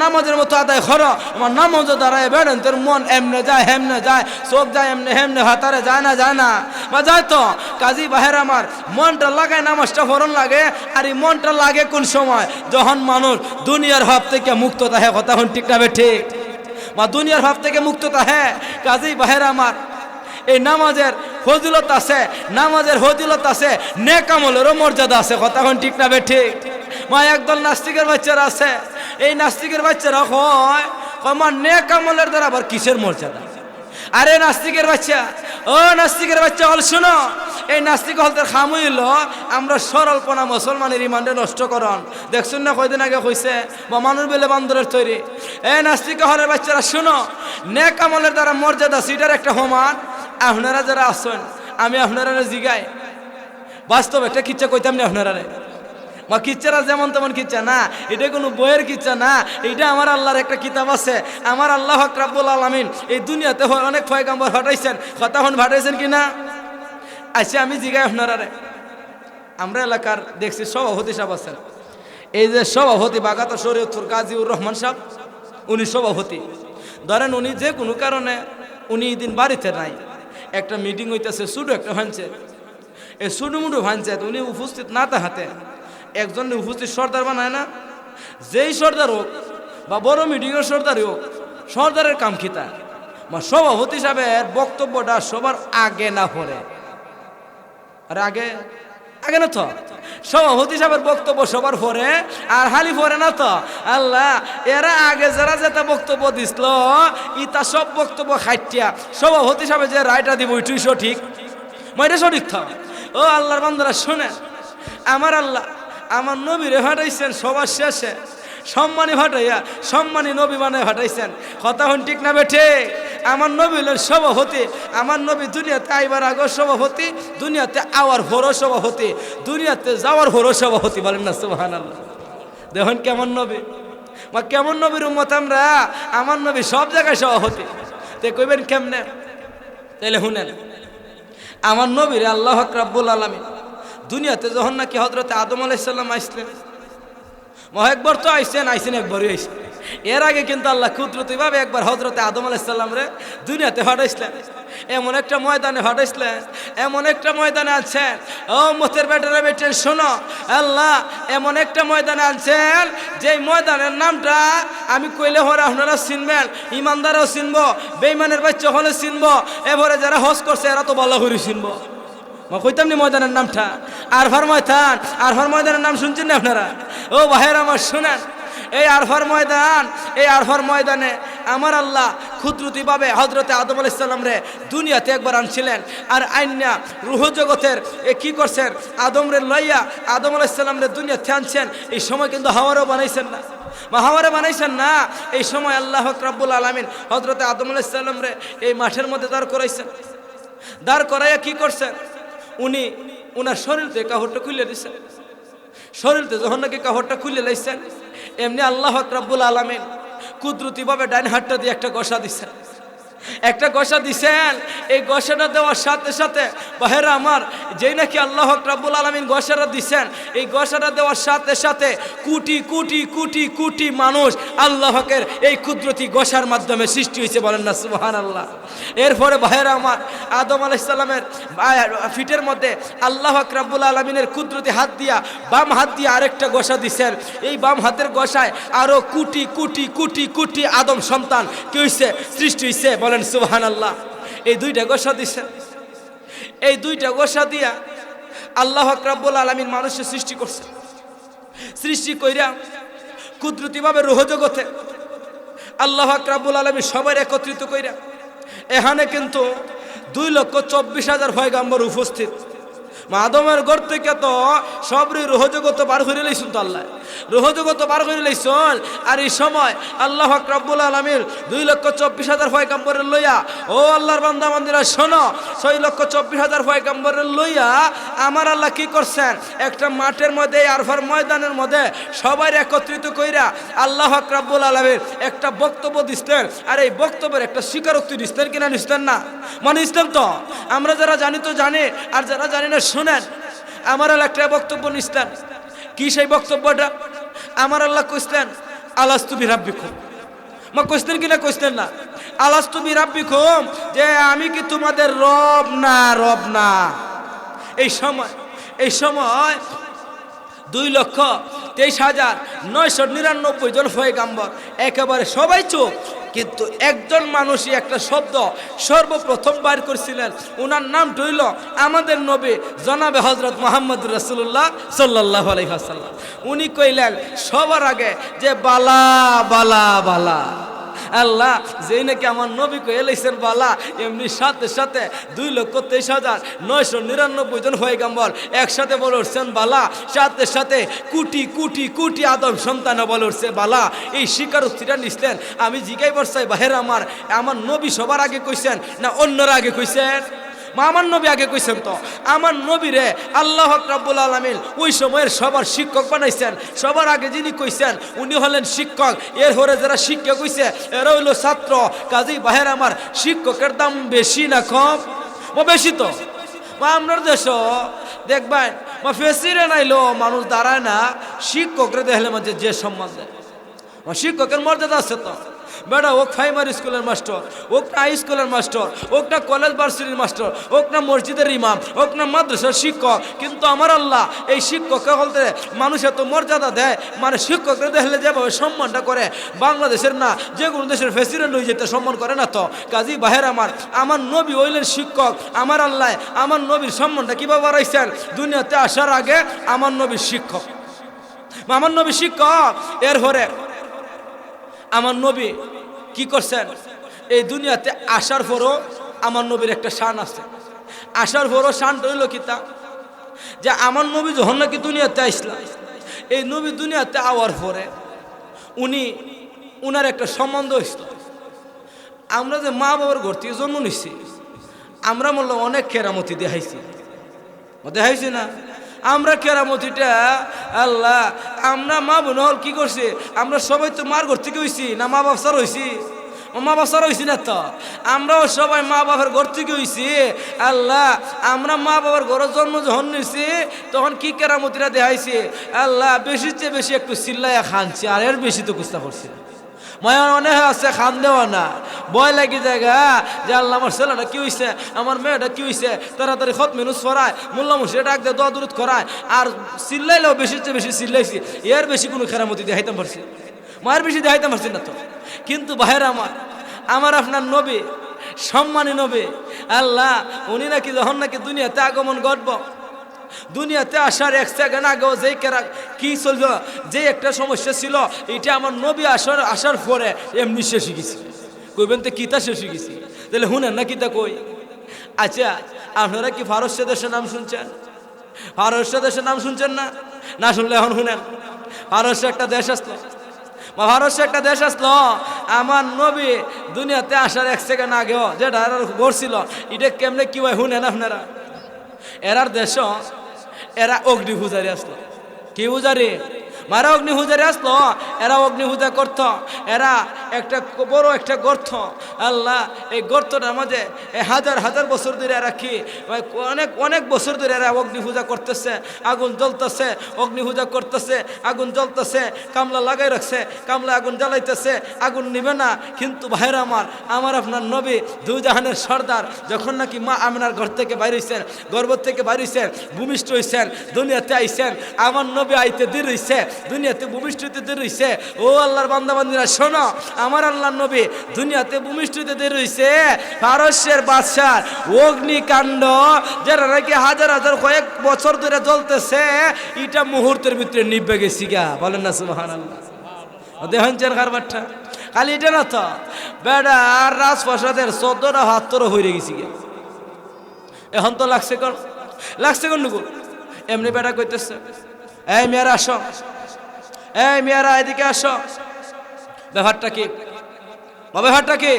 নামাজের মতো আদায় করো। আমার নামাজও দাঁড়ায় বেড়েন তোর মন এমনে যায় হেমনে যায়, চোখ যায় এমনে হেমনে, হাতারে যায় না যায় না বা যায় তো। কাজী বাহের আমার মনটা লাগায় নামাজটা ফরন লাগে। আর এই মনটা লাগে কোন সময়? যখন মানুষ দুনিয়ার ভাব থেকে মুক্ত থাকে। কথা হন ঠিক না ঠিক? বা দুনিয়ার ভাব থেকে মুক্ত থাকে। কাজী বাহের আমার এই নামাজের ফজিলত আছে, নামাজের ফজিলত আছে, নেক আমলেরও মর্যাদা আছে। কথা হন ঠিক না ঠিক? মা একদল নাস্তিকের বাচ্চারা আছে, এই নাস্তিকের বাচ্চারা হয় মা নেক আমলের দ্বারা আবার কিসের মর্যাদা? আরে নাস্তিকের বাচ্চা, ও নাস্তিকের বাচ্চা হল শুনো, এই নাস্তিক হলতে খাম হইল আমরা সরলপনা মুসলমানের ইমানটা নষ্ট করন। দেখছুন না কয়দিন আগে কইছে বা মানুষ বেলে বান্দরের তৈরি। এই নাস্তিক হলের বাচ্চারা শুনো, নেক আমলের দ্বারা মর্যাদা সেটার একটা সমান। আপনারা যারা আসছেন আমি আপনারা জিগাই বাস্তব একটা কিচ্ছা কইতাম না আপনারা মা, কিচ্ছারা যেমন তেমন কিচ্ছা না, এটা কোনো বইয়ের কিচ্ছা না, এটা আমার আল্লাহর একটা কিতাব আছে। আমার আল্লাহ হক রব্বুল আলামিন এই দুনিয়াতে অনেক পয়গম্বর পাঠাইছেন। কথা হন পাঠাইছেন কিনা? আচ্ছা আমি জিগাই আপনারা, আমরা এলাকার দেখছি সভাপতি সাহেব আছেন, এই যে সভাপতি বাগাতা শরীয়তপুর গাজীউর রহমান সাহেব, উনি সভাপতি। ধরেন উনি যে কোনো কারণে উনি দিন বাড়িতে নাই, একটা মিটিং হইতেছে ছোটো একটা ভাঞ্চে, এই ছোটো মুটো ভাঞ্চায়েত উনি উপস্থিত না তাহাতে একজন উপস্থিত সর্দার বানায় না? যেই সর্দার হোক বা বড় মিটিংয়ের সর্দারই হোক, সর্দারের কাম খিতা বা সভাপতি সাহেবের বক্তব্যটা সবার আগে না পড়ে। আরে আগে আগে না তো, সভাপতি সাহেবের বক্তব্য সবার পরে আর হালি পরে না তো আল্লাহ এরা আগে যারা যেটা বক্তব্য দিছিল ইতা সব বক্তব্য খাইটিয়া সভাপতি সাহেব যে রায়টা দিব ওইটুই সঠিক মাইটা সঠিক থাক ও আল্লাহর বান্দারা শোনেন আমার আল্লাহ আমার নবীরে ফাটাইছেন সবার শেষে সম্মানী ফাটাইয়া সম্মানী নবী বানায় ফাটাইছেন কথা হন ঠিক না বেঠে আমার নবী হলেন সভাপতি আমার নবী দুনিয়াতে আইবার আগর সভাপতি দুনিয়াতে আওয়ার ভরো সভাপতি দুনিয়াতে যাওয়ার ভরো সভাপতি বলেন না সুবহানাল্লাহ দেখুন কেমন নবী মা কেমন নবীর উম্মত আমরা আমার নবী সব জায়গায় সভাপতি তে কইবেন কেমনে তাইলে শুনেন আমার নবীরে আল্লাহ রাব্বুল আলামিন দুনিয়াতে যখন নাকি হযরত আদম আলাইহিস সালাম আসলেন একবার তো আইসেন একবারই আইসেন এর আগে কিন্তু আল্লাহ কুদরতিভাবে একবার হযরত আদম আলাইহিস সালাম রে দুনিয়াতে পাঠাইছিলেন এমন একটা ময়দানে পাঠাইছিলেন এমন একটা ময়দানে আছেন ও উম্মতের বেটারা বেটেন শোনো আল্লাহ এমন একটা ময়দানে আছেন যেই ময়দানের নামটা আমি কইলে হরে আপনারা চিনবেন ইমানদারও চিনবো বেঈমানের বাচ্চা হলে চিনবো এবারে যারা হজ করছে এরা তো ভালো করে চিনবো কইতাম নি ময়দানের নামটা আরফার ময়দান আরফার ময়দানের নাম শুনছেন না আপনারা ও ভাইয়ের আমার শুনেন এই আরফার ময়দান এই আরফার ময়দানে আমার আল্লাহ কুদরতিভাবে হযরতে আদম আলাইহিস সালাম রে দুনিয়াতে একবার আনছিলেন আর আইনা রূহ জগতের কি করছেন আদম রে লইয়া আদম আলাইহিস সালাম রে দুনিয়াতে আনছেন এই সময় কিন্তু হাওয়ারও বানাইছেন না হাওয়ারে বানাইছেন না এই সময় আল্লাহ রাব্বুল আলামিন হযরতে আদম আলাইহিস সালাম রে এই মাঠের মধ্যে দাঁড় করাইছেন দাঁড় করাইয়া কি করছেন উনি ওনার শরীরতে কাপড়টা খুলে দিচ্ছেন শরীরতে যখন নাকি কাপড়টা খুলে লাইছেন এমনি আল্লাহ রাব্বুল আলামিন কুদরতিভাবে ডাইন হাতটা দিয়ে একটা গসা দিচ্ছেন একটা গসা দিছেন এই গসাটা দেওয়ার সাথে সাথে বাহেরা আমার যেই নাকি আল্লাহ রাব্বুল আলামিন গসাটা দিছেন এই গসাটা দেওয়ার সাথে সাথে কোটি কোটি কোটি কোটি মানুষ আল্লাহকের এই কুদরতি গসার মাধ্যমে সৃষ্টি হয়েছে বলেন না সুবহানাল্লাহ এরপরে বাহেরা আমার আদম আলাইহিস সালামের ফিটের মধ্যে আল্লাহ রাব্বুল আলামিনের কুদরতি হাত দিয়া বাম হাত দিয়ে আরেকটা গসা দিছেন এই বাম হাতের গসায় আরো কোটি কোটি কোটি কোটি আদম সন্তান কি হইছে সৃষ্টি হইছে বলেন সুবহানাল্লাহ এই দুইটা গোসা দিছে এই দুইটা গোসা দিয়া আল্লাহ রাব্বুল আলামিন মানুষের সৃষ্টি করছে সৃষ্টি কইরা কুদরতিভাবে রূহ জগতে আল্লাহ রাব্বুল আলামিন সবাই একত্রিত কইরা এখানে কিন্তু 2,24,000 পয়গম্বর উপস্থিত আদমের ঘর থেকে তো সবরি রূহ জগত বার করে লইছেন তো আল্লাহ রূহ জগত বার করে লইছেন আর এই সময় আল্লাহ রাব্বুল আলামিন 2,24,000 পয়গম্বরের লইয়া ও আল্লাহর বান্দা বান্দীরা শোনো 6,24,000 পয়গম্বরের লইয়া আমার আল্লাহ কি করছেন একটা মাঠের মধ্যে আরফার ময়দানের মধ্যে সবাই একত্রিত কইরা আল্লাহ রাব্বুল আলামিন একটা বক্তব্য দিতেন আর এই বক্তব্যের একটা স্বীকারোক্তি দিতেন কিনা নিতেন না মানে ইসলাম তো আমরা যারা জানি তো জানি আর যারা জানি না শুনেন আমার আল্লাহ একটা বক্তব্য নিছেন কি সেই বক্তব্যটা আমার আল্লাহ কইছেন আলাস্তু বিরাব্বিকুম মা কইছেন কিনা কইছেন না আলাস্তু বিরাব্বিকুম যে আমি কি তোমাদের রব না এই সময় 2,23,999 জন পয়গম্বর একেবারে সবাই চুপ কিন্তু একজন মানুষই একটা শব্দ সর্বপ্রথম বার করেছিলেন ওনার নাম হইল আমাদের নবী জনাবে হযরত মুহাম্মদুর রাসূলুল্লাহ সাল্লাল্লাহু আলাইহি ওয়াসাল্লাম উনি কইলেন সবার আগে যে বালা বালা বালা আল্লাহ যেই নাকি আমার নবী কয়ে লাইছেন বালা এমনি সাথে সাথে 2,23,999 জন পয়গম্বর একসাথে বলে উঠছেন বালা সাথে সাথে কোটি কোটি কোটি আদম সন্তান বলে উঠছে বালা এই স্বীকারোক্তিটা নিছেন আমি জিজ্ঞাই বর্ষাই বাহের আমার নবী সবার আগে কইছেন না অন্যরা আগে কইছেন আমার নবী আগে কইছেন তো আমার নবীরে আল্লাহ রাব্বুল আলামিন ওই সময়ের সবার শিক্ষক বানাইছেন সবার আগে যিনি কইছেন উনি হলেন শিক্ষক এর পরে যারা শিক্ষক হইছে এরা হইল ছাত্র কাজী বাহের আমার শিক্ষকের দাম বেশি না কম বেশি তো আপনার দেশ দেখবেন ফেসিরে নাইলো মানুষ দাঁড়ায় না শিক্ষকরে দেখলে মাঝে যে সম্মান দেয় শিক্ষকের মর্যাদা আছে তো বেটা ওক প্রাইমারি স্কুলের মাস্টার, ওক না হাই স্কুলের মাস্টার, ওক না কলেজ ভার্সিটির মাস্টার, ওক না মসজিদের ইমাম, ওক না মাদ্রাসার শিক্ষক, কিন্তু আমার আল্লাহ এই শিক্ষককে বলতে মানুষ এত মর্যাদা দেয়, মানে শিক্ষকরা দেখলে যেভাবে সম্মানটা করে, বাংলাদেশের না যে কোনো দেশের প্রেসিডেন্ট হয়ে যেতে সম্মান করে না। তো কাজী বাহের আমার নবী হইলেন শিক্ষক। আমার আল্লাহ আমার নবীর সম্মানটা কিভাবে বাড়াইছেন? দুনিয়াতে আসার আগে আমার নবীর শিক্ষক, আমার নবী শিক্ষক। এরপরে আমার নবী কি করছেন? এই দুনিয়াতে আসার পরও আমার নবীর একটা শান আছে। আসার পরও শানটা হইল কি তা, যে আমার নবী যখন নাকি দুনিয়াতে আসলাম, এই নবী দুনিয়াতে আওয়ার পরে উনার একটা সম্বন্ধ হয়েছিল। আমরা যে মা বাবার ঘর থেকে জন্ম নিচ্ছি, আমরা বললাম অনেক কেরামতি দেখাইছি না? আমরা কেরামতিটা আল্লাহ, আমরা মা বোন হল কি করছে? আমরা সবাই তো মার ঘর থেকে হয়েছি না মা বাপসার হয়েছি? মা বাপসার হয়েছি না তো? আমরাও সবাই মা বাবার ঘর থেকে হয়েছি। আল্লাহ আমরা মা বাবার ঘরে জন্ম যখন নিয়েছি তখন কি কেরামতিটা দেখাইছি? আল্লাহ বেশির চেয়ে বেশি একটু চিল্লাইয়া খানছি, আর এর বেশি তো কুস্তা করছি না। মায়া অনেক আছে খান দেওয়া না, ভয় লাগি জায়গা যে আল্লাহ আমার ছেলেটা কি হয়েছে, আমার মেয়েটা কি হয়েছে, তাড়াতাড়ি খত মেনুস ফরায়, মোল্লা মুসির ডাক দিয়ে দোয়া দূরত করায়। আর চিল্লাইলেও বেশির চেয়ে বেশি চিল্লাইছি, এর বেশি কোনো খেরামতি দেখাইতাম পারছি? মায়ের বেশি দেখাইতাম পারছি না তো। কিন্তু ভাইয়ের আমার আপনার নবী, সম্মানী নবী, আল্লাহ উনি নাকি যখন নাকি দুনিয়াতে আগমন ঘটব, দুনিয়াতে আসার এক সেকেন্ড আগেও যেই কি চলল, যে একটা সমস্যা ছিল, এটা আমার নবী আসার পরে এমনি শেষ গেছি। কইবেন তো কিতা শেষ গেছি? তাহলে শুনেন না কিতা কই। আচ্ছা আপনারা কি ফারস্য দেশের নাম শুনছেন? ফারস্য দেশের নাম শুনছেন না? না শুনলে এখন শুনেন। ফারস্য একটা দেশ আসলো, ভারত একটা দেশ আসলো, আমার নবী দুনিয়াতে আসার এক সেকেন্ড আগেও যেটা ঘটছিল, এটা কেমনে কি হয় শুনেন আপনারা। এরার দেশ, এরা অগ্নি পূজারি আসলো। কি পূজারি? মারা অগ্নি পূজারি আসলো। এরা অগ্নি পূজা করত। এরা একটা বড় একটা গর্ত, আল্লাহ এই গর্তটার মাঝে হাজার হাজার বছর ধরে এরা কি অনেক অনেক বছর ধরে এরা অগ্নি পূজা করতেছে, আগুন জ্বলতেছে, অগ্নি পূজা করতেছে, আগুন জ্বলতেছে, কামলা লাগাই রাখছে, কামলা আগুন জ্বালাইতেছে, আগুন নিবে না। কিন্তু ভাইরা আমার আপনার নবী দুই জাহানের সর্দার যখন নাকি মা আমিনার ঘর থেকে বাইরেছেন, গর্ভ থেকে বাইরেছেন, ভূমিষ্ঠ হয়েছেন, দুনিয়াতে আইছেন, আমার নবী আইতে দেরি হইছে, দুনিয়াতে ভূমিষ্ঠ হইতে দেরি হইছে। ও আল্লাহর বান্দা বান্দিরা শোনো, আমার আল্লাহর নবী দুনিয়াতে ভূমিষ্ঠ হইতে দেরি হইছে। পারস্যের বাদশার অগ্নিকাণ্ড যারা নাকি হাজার হাজার কয়েক বছর ধরে জ্বলতেছে, এটা মুহূর্তের ভিতরে নিভে গেছি গা। বলেন না সুবহানাল্লাহ? দেখেন কারবারটা খালি এটা না তো, বেড়া রাজপ্রাসাদের 14টা হাতরও হয়ে গেছি গে। এখন তো লাগছে কোন নুকুল এমনি বেড়া কইতেছে, এই মেয়েরা আসো, এই মেয়েরা এদিকে আসো। ব্যাপারটা কি? ব্যাপারটা কি?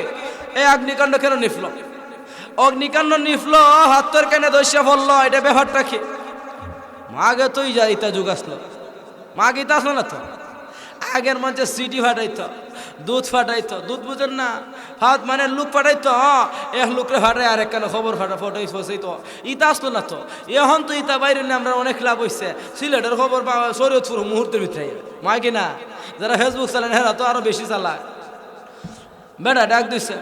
এই অগ্নিকাণ্ড কেন নিফলো? অগ্নিকাণ্ড নিফলো, হাতর কেন দস্যা বললো, এটা ব্যাপারটা কি? মাগে তুই যা ইতা যুগ আসলো, মাগে ইতা আসলো না তো। আগের মঞ্চে সিটি ফাটাইতো, দুধ ফাটাইতো, দুধ বুঝেন না, হাত মানে লুক ফাটাইতো, এক লুকরে ফাটাই আর একখানে খবর ফাটাই ফসাইতো, ইতা আসলো না তো। এখন তো ইতা বাইরে আমরা অনেক লাভ হয়েছে, সিলেটের খবর বা শরীয়তপুর মুহূর্তের ভিতরে মা কিনা যারা ফেসবুক চালান হেরা তো আরো বেশি চালায়। বেড়া ডাক দিছে,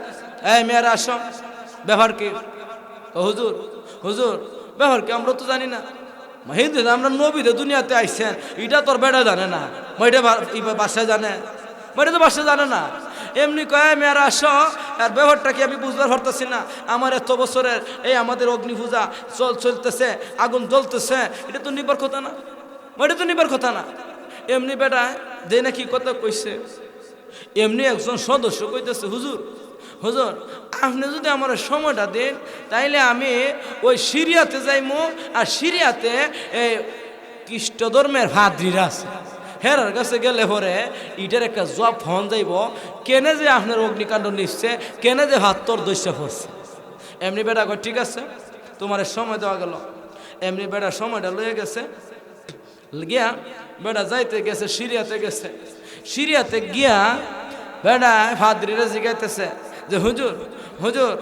এই মেয়েরা আসো। ব্যাপার কি? হুজুর হুজুর ব্যাপার কি? আমরা তো জানি না। হিন্দু আমরা নবীতে দুনিয়াতে আইছেন, এটা তোর বেড়া জানে না, এটা বাসায় জানে, এটা তো বাসায় জানে না। এমনি কয় মেয়েরা আসো, আর ব্যাপারটা কি আমি বুঝতে পারতেছি না। আমার এত বছরের এই আমাদের অগ্নি পূজা চলতেছে, আগুন জ্বলতেছে, এটা তো নিবার কথা না, এটা তো নিবার কথা না। এমনি বেটা যে নাকি কথা কইছে, এমনি একজন সদস্য কইতেছে, হুজুর হুজুর আপনি যদি আমার সময়টা দেন, তাইলে আমি ওই সিরিয়াতে যাইমু, আর সিরিয়াতে খ্রিস্ট ধর্মের ভাদ্রীরা আছে, হেরার কাছে গেলে পরে ইটার একটা জব ফোন যাইব, কেনে যে আপনার অগ্নিকাণ্ড নিচ্ছে, কেনে যে ভাত্তর দস্যা পড়ছে। এমনি বেটা কয় ঠিক আছে, তোমার সময় দেওয়া গেল। এমনি বেটা সময়টা লয়ে গেছে, গিয়া বেটা যাইতে গেছে, সিরিয়াতে গেছে। সিরিয়াতে গিয়া বেটা ভাদ্রীরা জিগাইতেছে যে হুজুর হুজুর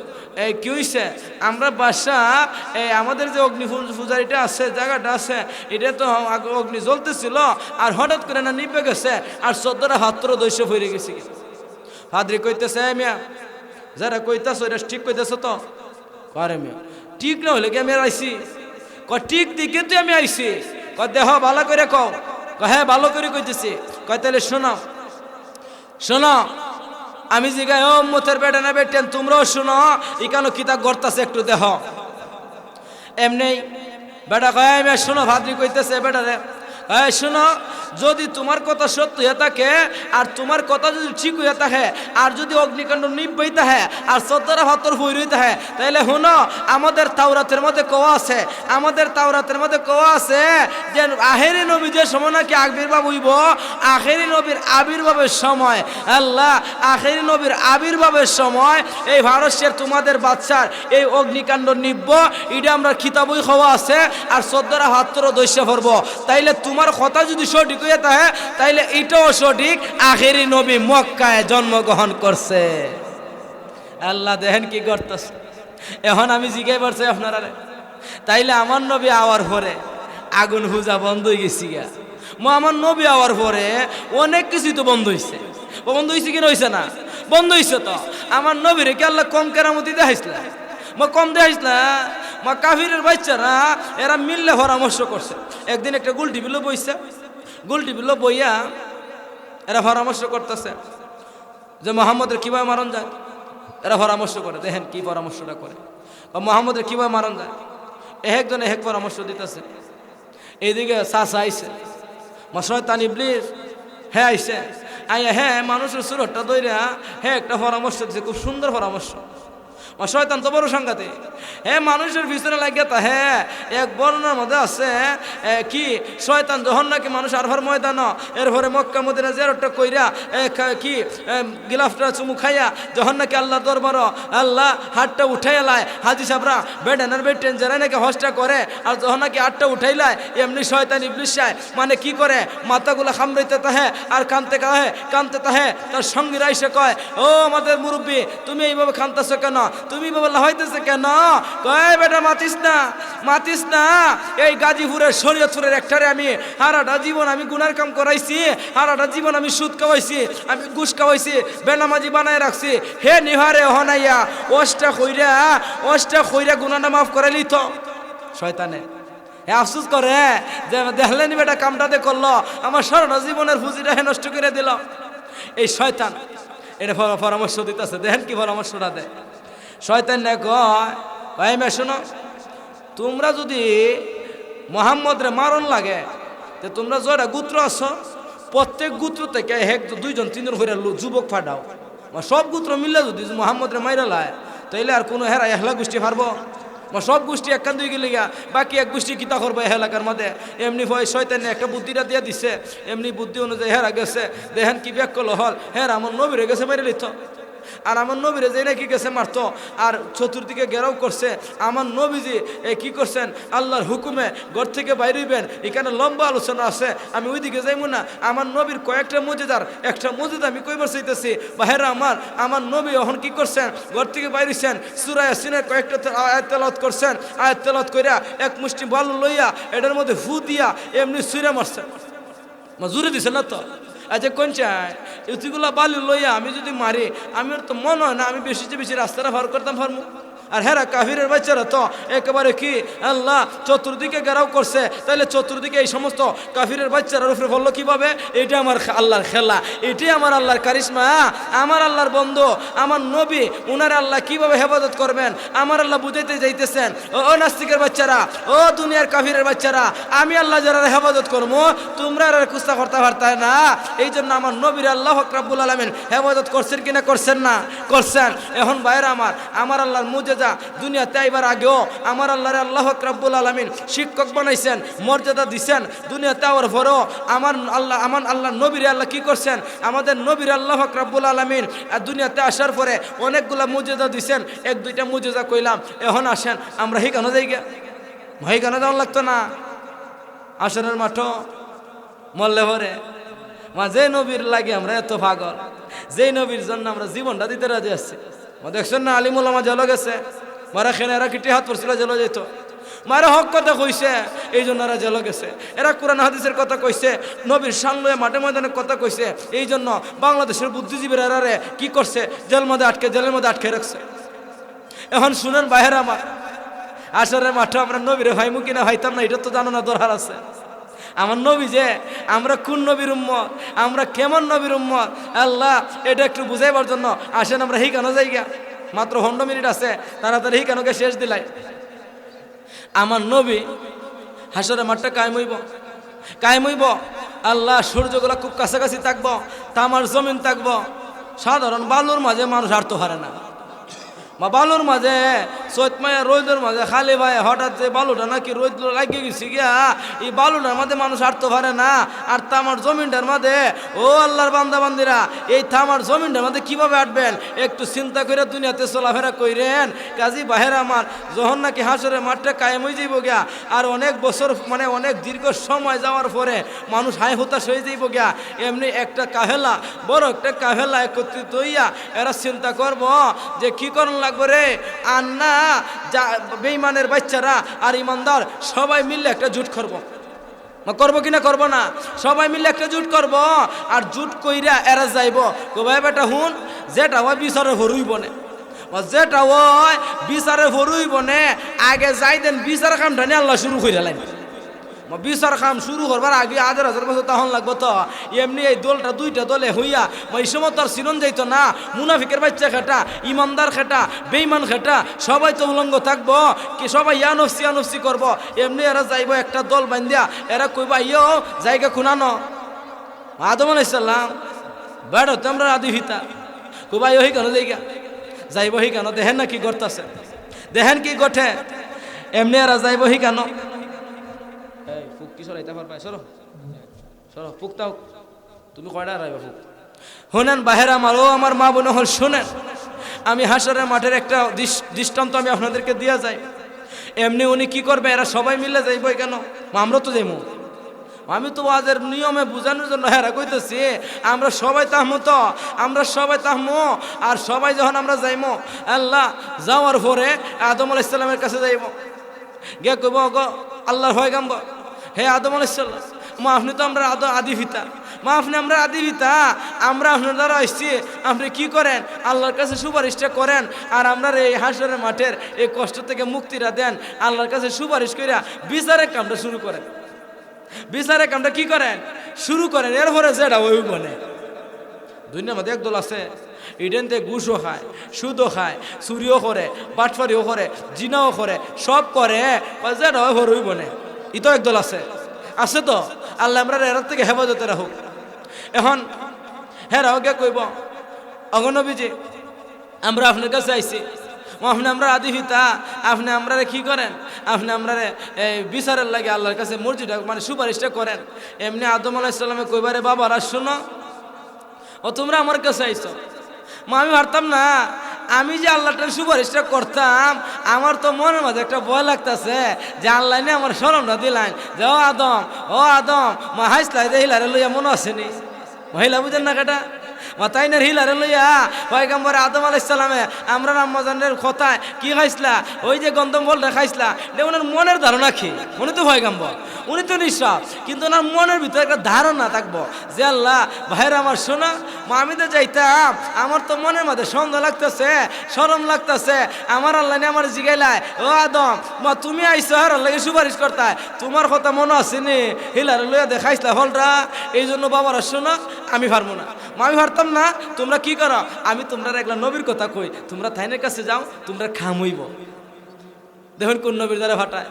এই কি হইছে, আমরা বাসা আমাদের যে অগ্নি পূজারিটা আছে, জায়গাটা আছে, এটা তো অগ্নি জ্বলতেছিল, আর হঠাৎ করে না নিভে গেছে, আর 14টা হাতর দস্য হয়ে গেছে। ফাদ্রি কইতেছে মিয়া যারা কইতাছো এটা ঠিক কইতেছো তো? আরে মিয়া ঠিক না হলে কি আমি আইছি? ঠিক দিকে তুই আমি আইছি। দেহ ভালো করে কও। হ্যাঁ ভালো করে কইতেছি। তাহলে শোনো শোনো, আমি জিগাই ও মুতের বেটা না বেটেন তোমরাও শোনো, ইকানো কিতা গড়তাছে একটু দেহ। এমনি বেটা কয় আমি শোনো, ভাদ্রি কইতেছে বেটা রে শোনো, যদি তোমার কথা সত্য হয়ে থাকে আর তোমার কথা যদি ঠিক হয়ে থাকে আর যদি অগ্নিকাণ্ড নিবই থাকে আর ১৪ ভাতর বই রই থাকে, তাহলে শুনো আমাদের তাওরাতের মধ্যে কোয়া আছে, আমাদের তাওরাতের মধ্যে কোয়া আছে যে আখেরি নবী যে সময় নাকি আবির্ভাব হইব, আখেরি নবীর আবির্ভাবের সময় আল্লাহ আখেরি নবীর আবির্ভাবের সময় এই ভারতের তোমাদের বাচ্চার এই অগ্নিকাণ্ড নিব, এটা আমরা খিতাবই খাওয়া আছে আর ১৪ ভাতরও দৈশ্যা পড়ব। তাইলে তোমার কথা যদি সঠিক হয়ে থাকে তাইলে এটাও সঠিক, আখেরি নবী মক্কায় জন্মগ্রহণ করছে। আল্লাহ দেখেন কি করতেছে। এখন আমি জিজ্ঞাই পারছি আপনারা, তাইলে আমার নবী আওয়ার পরে আগুন পূজা বন্ধ হয়ে গেছি গা, আমার নবী আওয়ার পরে অনেক কিছুই তো বন্ধ হয়েছে। বন্ধ হয়েছে কি হয়েছে না? বন্ধ হয়েছে তো। আমার নবীরে কি আল্লাহ কম কেরামতি দেখাইছিল? কম দেখাইছিল? কাফিরের বাচ্চারা এরা মিললে পরামর্শ করছে। একদিন একটা গুলটি বিলো বইছে, গুলটি বিলো বইয়া এরা পরামর্শ করতেছে যে মোহাম্মদের কিভাবে মারণ যায়। এরা পরামর্শ করে, দেখেন কি পরামর্শটা করে, মোহাম্মদের কিভাবে মারণ যায়। একজন এক পরামর্শ দিতেছে। এইদিকে চাচা আইছে, শয়তান ইবলিস হ্যাঁ আইছে, আইয়া হ্যাঁ মানুষের সুরটটা দইরা হ্যাঁ একটা পরামর্শ দিচ্ছে, খুব সুন্দর পরামর্শ। শয়তান তো বড় সংঘাতে, হ্যাঁ মানুষের পিছনে লাগিয়ে তা হ্যাঁ এক বর্ণনার মধ্যে আছে কি শয়তান যখন নাকি মানুষ আরভার ময়দান এরপরে মক্কা মদিনা জিয়ারতটা কইরা কি গিলাফটা চুমু খাইয়া যখন নাকি আল্লাহ দরবার আল্লাহ হাতটা উঠাইলায় হাজি সাবরা বেডেনার বেটেন যারা নাকি হজটা করে আর যখন নাকি হাতটা উঠাইলায় এমনি শয়তান ইবলিস মানে কি করে মাথাগুলো খামড়াইতে তাহে আর কানতে তাহে তার সঙ্গীরা এসে কয় ও আমাদের মুরব্বী তুমি এইভাবে কানতেছো কেন, তুমি বাবা লাহাইতেছে কেন? কয় বেটা মাতিস না, এই গাজীপুরের শরীয়তপুরের একটারে আমি হারাটা জীবন আমি গুনার কাম করাইছি, হারাটা জীবন আমি সুদ খাওয়াইছি, আমি ঘুষ খাওয়াইছি, বেনামাজি বানায় রাখছি, হে নিহারে হনাইয়া অষ্টা খইরা গুনাটা মাফ করাইলি তো। শয়তানে হে আফসোস করে যে দেখলেনি বেটা কামটাতে করলো, আমার সারাটা জীবনের পুঁজিটা হে নষ্ট করে দিল। এই শয়তান এটা পরামর্শ দিতেছে, দেখেন কি পরামর্শটা দেয়। শয়তান না কয় মে শোনো, তোমরা যদি মোহাম্মদরে মারণ লাগে তো তোমরা জয়টা গুত্র আছো, প্রত্যেক গুত্র থেকে এক 2জন 3জন করে যুবক ফাটাও, সব গুত্র মিললে যদি মোহাম্মদরে মাইরা লায় তাইলে আর কোনো হেরা এহলা গোষ্ঠী পারবো? সব গোষ্ঠী একখান দুই গেলে গা বাকি এক গোষ্ঠী কিতা করবো এলাকার মধ্যে। এমনি ভয় শয়তানে একটা বুদ্ধিটা দিয়ে দিছে, এমনি বুদ্ধি অনুযায়ী হেরা গেছে। দেখেন কি ব্যাক করলো হল, হ্যাঁ আমার নবীরে গেছে মেরে লিত, আর আমার নবীরে যে নাকি গেছে মারতো আর চতুর্দিকে ঘেরাও করছে। আমার নবীজি কি করছেন, আল্লাহর হুকুমে ঘর থেকে বাইরে হইবেন, এখানে লম্বা আলোচনা আছে, আমি ওইদিকে যাইব না। আমার নবীর কয়েকটা মজেদার একটা মজেদা আমি কইবার চাইতেছি। বাহেরা আমার নবী এখন কি করছেন, ঘর থেকে বাইরেছেন, সূরা ইয়াসিনের কয়েকটা আয়াত তেলাওয়াত করছেন, আয়াত তেলাওয়াত কইরা এক মুষ্টি বালু লইয়া এটার মধ্যে ফু দিয়া এমনি ছুঁড়ে মারছেন। জুড়ে দিছে না তো? আচ্ছা কোন চায় এগুলা বালু লইয়া আমি যদি মারি, আমার তো মনে হয় না আমি বেশি রাস্তাটা পার করতাম পারবো। আর হেরা কাফিরের বাচ্চারা তো একেবারে কি আল্লাহ চতুর্দিকে ঘেরাও করছে, তাহলে চতুর্দিকে এই সমস্ত কাফিরের বাচ্চারার উপরে বললো কিভাবে, এটা আমার আল্লাহর খেলা, এটাই আমার আল্লাহর কারিশমা, আমার আল্লাহর বন্ধু, আমার নবী, উনার আল্লাহ কিভাবে হেফাজত করবেন আমার আল্লাহ বুঝাইতে যাইতেছেন। ও নাস্তিকের বাচ্চারা, ও দুনিয়ার কাফিরের বাচ্চারা, আমি আল্লাহ যারা হেফাজত করবো তোমরা আর কুস্তা করতে পারতায় না। এই জন্য আমার নবীর আল্লাহ রাব্বুল আলামিন হেফাজত করছেন কিনা করছেন না? করছেন। এখন বাইরে আমার আল্লাহর মুজেজা দুনিয়াতে আইবার আগেও আমার আল্লাহ রাব্বুল আলামিন শিক্ষক বানাইছেন, মর্যাদা দিছেন। দুনিয়াতে আওয়ার পরেও আমার আল্লাহ নবীর আল্লাহ কি করছেন, আমাদের নবীর আল্লাহ রাব্বুল আলামিন দুনিয়াতে আসার পরে অনেকগুলা মুজেজা দিছেন। 1-2টা মুজেজা কইলাম। এখন আসেন আমরা হিকানো যাই গিয়া, হিকানো যাওয়া লাগতো না আসরের মাঠও মরলে ভরে যে নবীর লাগে আমরা এত পাগল, যে নবীর জন্য আমরা জীবনটা দিতে রাজি আছি। দেখছেন না আলিমুল আমা জল গেছে মারা খেনে এরা কিটি হাত পড়ছিল জল যেত। মারে হক কথা কইছে এই জন্য এরা জেলে গেছে, এরা কোরআন হাদিসের কথা কইছে, নবীর সামনে মাঠে ময়দানে কথা কইছে, এই জন্য বাংলাদেশের বুদ্ধিজীবীরা এরারে কি করছে, জেলের মধ্যে আটকে রাখছে। এখন শুনেন বাইরে আমার আসরের মাঠে আমরা নবীরে ভাইমু কিনা ভাইতাম না, এটা তো জানো না দরকার আছে। আমার নবী যে আমরা কোন নবীর উম্মত, আমরা কেমন নবীর উম্মত, আল্লাহ এটা একটু বুঝাইবার জন্য আসেন আমরা কেন যাইগা, মাত্র 15 মিনিট আছে, তাড়াতাড়ি কেনকে শেষ দিলাই। আমার নবী হাসরের মাঠটা কায়েম হইব, আল্লাহ সূর্যগুলা খুব কাছাকাছি থাকবো, তামার জমিন থাকবো, সাধারণ বালুর মাঝে মানুষ হাঁটতে পারে না, বালুর মাঝে চৈতমায়া রোদের মাঝে খালি ভাই হঠাৎ যে বালুটা নাকি রোদ লাগিয়ে গেছি গিয়া, এই বালুটার মাঝে মানুষ হাঁটতে পারে না। আর তামার জমিনটার মাঝে ও আল্লাহর বান্দা বান্দিরা, এই তামার জমিনটার মাঝে কিভাবে হাঁটবেন একটু চিন্তা করে দুনিয়াতে চলাফেরা কইরেন। কাজী বাহের আমার যখন নাকি হাসরের মাঠটা কায়েম হয়ে যাইব গিয়া, আর অনেক বছর মানে অনেক দীর্ঘ সময় যাওয়ার পরে মানুষ হাই হতাশ হয়ে যাইব গিয়া, এমনি একটা কাফেলা, বড় একটা কাফেলা একত্রিত হইয়া এরা চিন্তা করব যে কি করণ লাগবে রে, আর না বেঈমানের বাচ্চারা আর ইমানদার সবাই মিলে একটা জুট করবো কিনা করবো না, সবাই মিলে একটা জুট করব। আর জুট কইরা এরা যাইব ভাই বেটা হুন, যেটা হয় বিচারে ভরুই বনে, যেটা হয় বিচারে ভরুই বনে, আগে যাই দেন বিচার কামটা নিয়ে আল্লাহ শুরু করে লাইন। বিচার কাম শুরু করবার আগে 1000 বছর তখন লাগবো। তো এমনি এই দলটা দুইটা দলে হইয়া এই সময় তার সিরন যাইতো না, মুনাফিকের বাচ্চা খেটা, ইমানদার খেটা, বেঈমান খেটা সবাই তো উলঙ্গ থাকবো, কি সবাই ইয়ানফসি করবো। এমনি এরা যাইবো একটা দল বান্ধিয়া, এরা কইবা ইয়ো জায়গা খুনানো আদম আলাইহিস সালাম বেড়ো তোমরা আদি ভিতা কইবা ইয়ো কেন জায়গা যাইব হি কেন, দেখেন না কি করতেছে, দেখেন কি গঠে, এমনি এরা যাইব হি কেন। তুমি কয়টা রাইবা ফুক শোনেন বাহের আমার, ও আমার মা বোন হল শোনেন, আমি হাসরের মাঠের একটা দৃষ্টান্ত আমি আপনাদেরকে দিয়া যাই। এমনি উনি কি করবে, এরা সবাই মিলে যাইব কেন, আমরা তো যাইব, আমি তো ওয়াজের নিয়মে বুঝানোর জন্য হেরা কইতেছি, আমরা সবাই তাহমো, আর সবাই যখন আমরা যাইমো আল্লাহ যাওয়ার পরে আদম আলাইহিস সালামের কাছে যাইব, গে কইব গো আল্লাহর পয়গম্বর, হে আদম আলাইহিস সালাম, মা আপনি তো আমরা আদি পিতা, আমরা আদি পিতা, আমরা আপনার দ্বারা আসছি, আপনি কি করেন আল্লাহর কাছে সুপারিশটা করেন, আর আমরা এই হাসরের মাঠের এই কষ্ট থেকে মুক্তিটা দেন, আল্লাহর কাছে সুপারিশ কইরা বিচারের কামটা শুরু করেন, বিচারের কামটা কি করেন শুরু করেন। এরপরে যেটা ওই বনে দুনিয়ার মধ্যে একদল আছে, ইডেনতে ঘুষও খায়, সুদও খায়, চুরিও করে, বাটফারিও করে, জিনাও করে, সব করে, যেটা ওই বনে ইতো একদল আছে তো, আল্লাহ আমরা এর থেকে হেফাজতে রাখুক। এখন হেরাও গে কইব অগনবীজি আমরা আপনার কাছে আইছি, আপনি আমরা আদি পিতা, আপনি আমরা কি করেন, আপনি আমরা বিচারের লাগে আল্লাহর কাছে মসজিদটা মানে সুপারিশটা করেন। এমনি আদম আলাইহিস সালামে কইবারে বাবারা শোনো, ও তোমরা আমার কাছে আইছো, আমি পারতাম না, আমি যে আল্লাহটার সুপারিশটা করতাম, আমার তো মনের মাঝে একটা ভয় লাগতেছে যে আল্লাহ নিয়ে আমার শরমটা দিলেন যে ও আদম মা হাইসলাই যে হিলারে লইয়া মনে আসেনি, মহিলা বুঝেন না কেটা মাতাইনের হিলারে লইয়া পয়গম্বর আদম আলাইহিস সালামে আমরা রাম্মাজানের কথায় কি খাইছিলা, ওই যে গন্ধম বলটা খাইছিলা, ওনার মনের ধারণা কি, উনি তো পয়গম্বর, উনি তো নিঃশ্বাস, কিন্তু ওনার মনের ভিতরে একটা ধারণা থাকবো যে আল্লাহ ভাইরা আমার শোনা, আমি তো যাইতাম, আমার তো মনের মধ্যে সন্দেহ লাগতেছে, শরম লাগতেছে, আমার আল্লাহ নিয়ে আমার জিগাইলাই ও আদম মা তুমি আইসো আর আল্লাহকে সুপারিশ করতায়, তোমার কথা মনে আসেনি হিলারে লইয়া দেখাইছিলা ফলটা, এই জন্য বাবারা শোনা আমি পারবো না, আমি পারতাম না, তোমরা কি করো, আমি তোমরা একলা নবীর কথা কই, তোমরা থাইনের কাছে যাও, তোমরা খামইব। দেখুন কোন নবীর দ্বারা ফাটায়।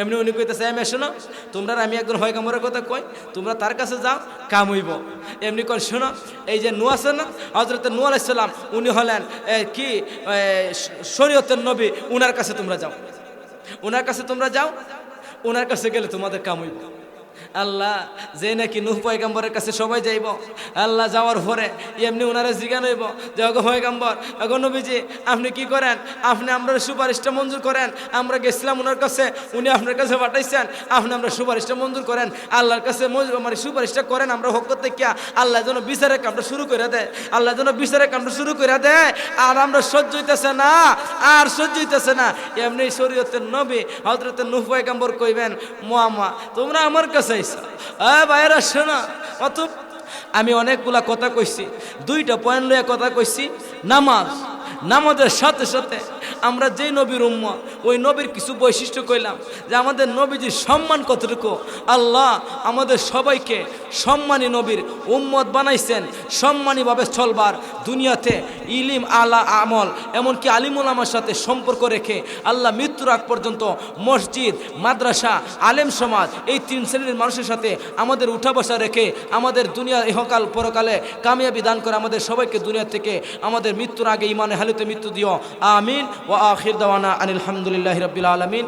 এমনি উনি কইতেছে আমি শোনো, তোমরা আমি একজন পয়গম্বরের কথা কই, তোমরা তার কাছে যাও, কাম হইব। এমনি করে শোনো, এই যে নূহ আছে না, হযরত নূহ আলাইহিস সালাম, উনি হলেন কি শরীয়তের নবী, উনার কাছে তোমরা যাও, ওনার কাছে গেলে তোমাদের কাম হইব। আল্লাহ যে নাকি নূহ পয়গম্বরের কাছে সবাই যাইব, আল্লাহ যাওয়ার পরে এমনি ওনারা জিজ্ঞান হইব যে ওগো পয়গম্বর, ওগো নবীজি আপনি কি করেন, আপনি আমরা সুপারিশটা মঞ্জুর করেন, আমরা গেছিলাম ওনার কাছে, উনি আপনার কাছে পাঠাইছেন, আপনি আমরা সুপারিশটা মঞ্জুর করেন, আল্লাহর কাছে মানে সুপারিশটা করেন, আমরা হক করতে কিয়া আল্লাহ যেন বিচারের কামটা শুরু করে দেয়, আল্লাহ যেন বিচারের কামটা শুরু করে দেয়। আর আমরা সহ্য হইতেছে না, আর সহ্য হইতেছে না। এমনি শরীয়তের নবী হযরত নূহ পয়গম্বর কইবেন মুহাম্মা তোমরা আমার কাছে আইছো, ভাইয়েরা শোনো, অত আমি অনেকগুলা কথা কইছি, 2টা পয়েন্ট লইয়া কথা কইছি। নামাজের সাথে সাথে আমরা যেই নবীর উম্মত ওই নবীর কিছু বৈশিষ্ট্য কইলাম যে আমাদের নবীজির সম্মান কতটুকু। আল্লাহ আমাদের সবাইকে সম্মানী নবীর উম্মত বানাইছেন, সম্মানীভাবে চলবার, দুনিয়াতে ইলিম আলা আমল এমনকি আলিমুল আমার সাথে সম্পর্ক রেখে আল্লাহ মৃত্যুর আগ পর্যন্ত মসজিদ, মাদ্রাসা, আলেম সমাজ এই 3 শ্রেণীর মানুষের সাথে আমাদের উঠা বসা রেখে আমাদের দুনিয়া ইহকাল পরকালে কামিয়াবি দান করে আমাদের সবাইকে দুনিয়া থেকে আমাদের মৃত্যুর আগে ইমানে হালিতে মৃত্যু দিও। আমিন ওয়া আখির দাওয়ানা আনিল হামদুলিল্লাহি রাব্বিল আলামিন।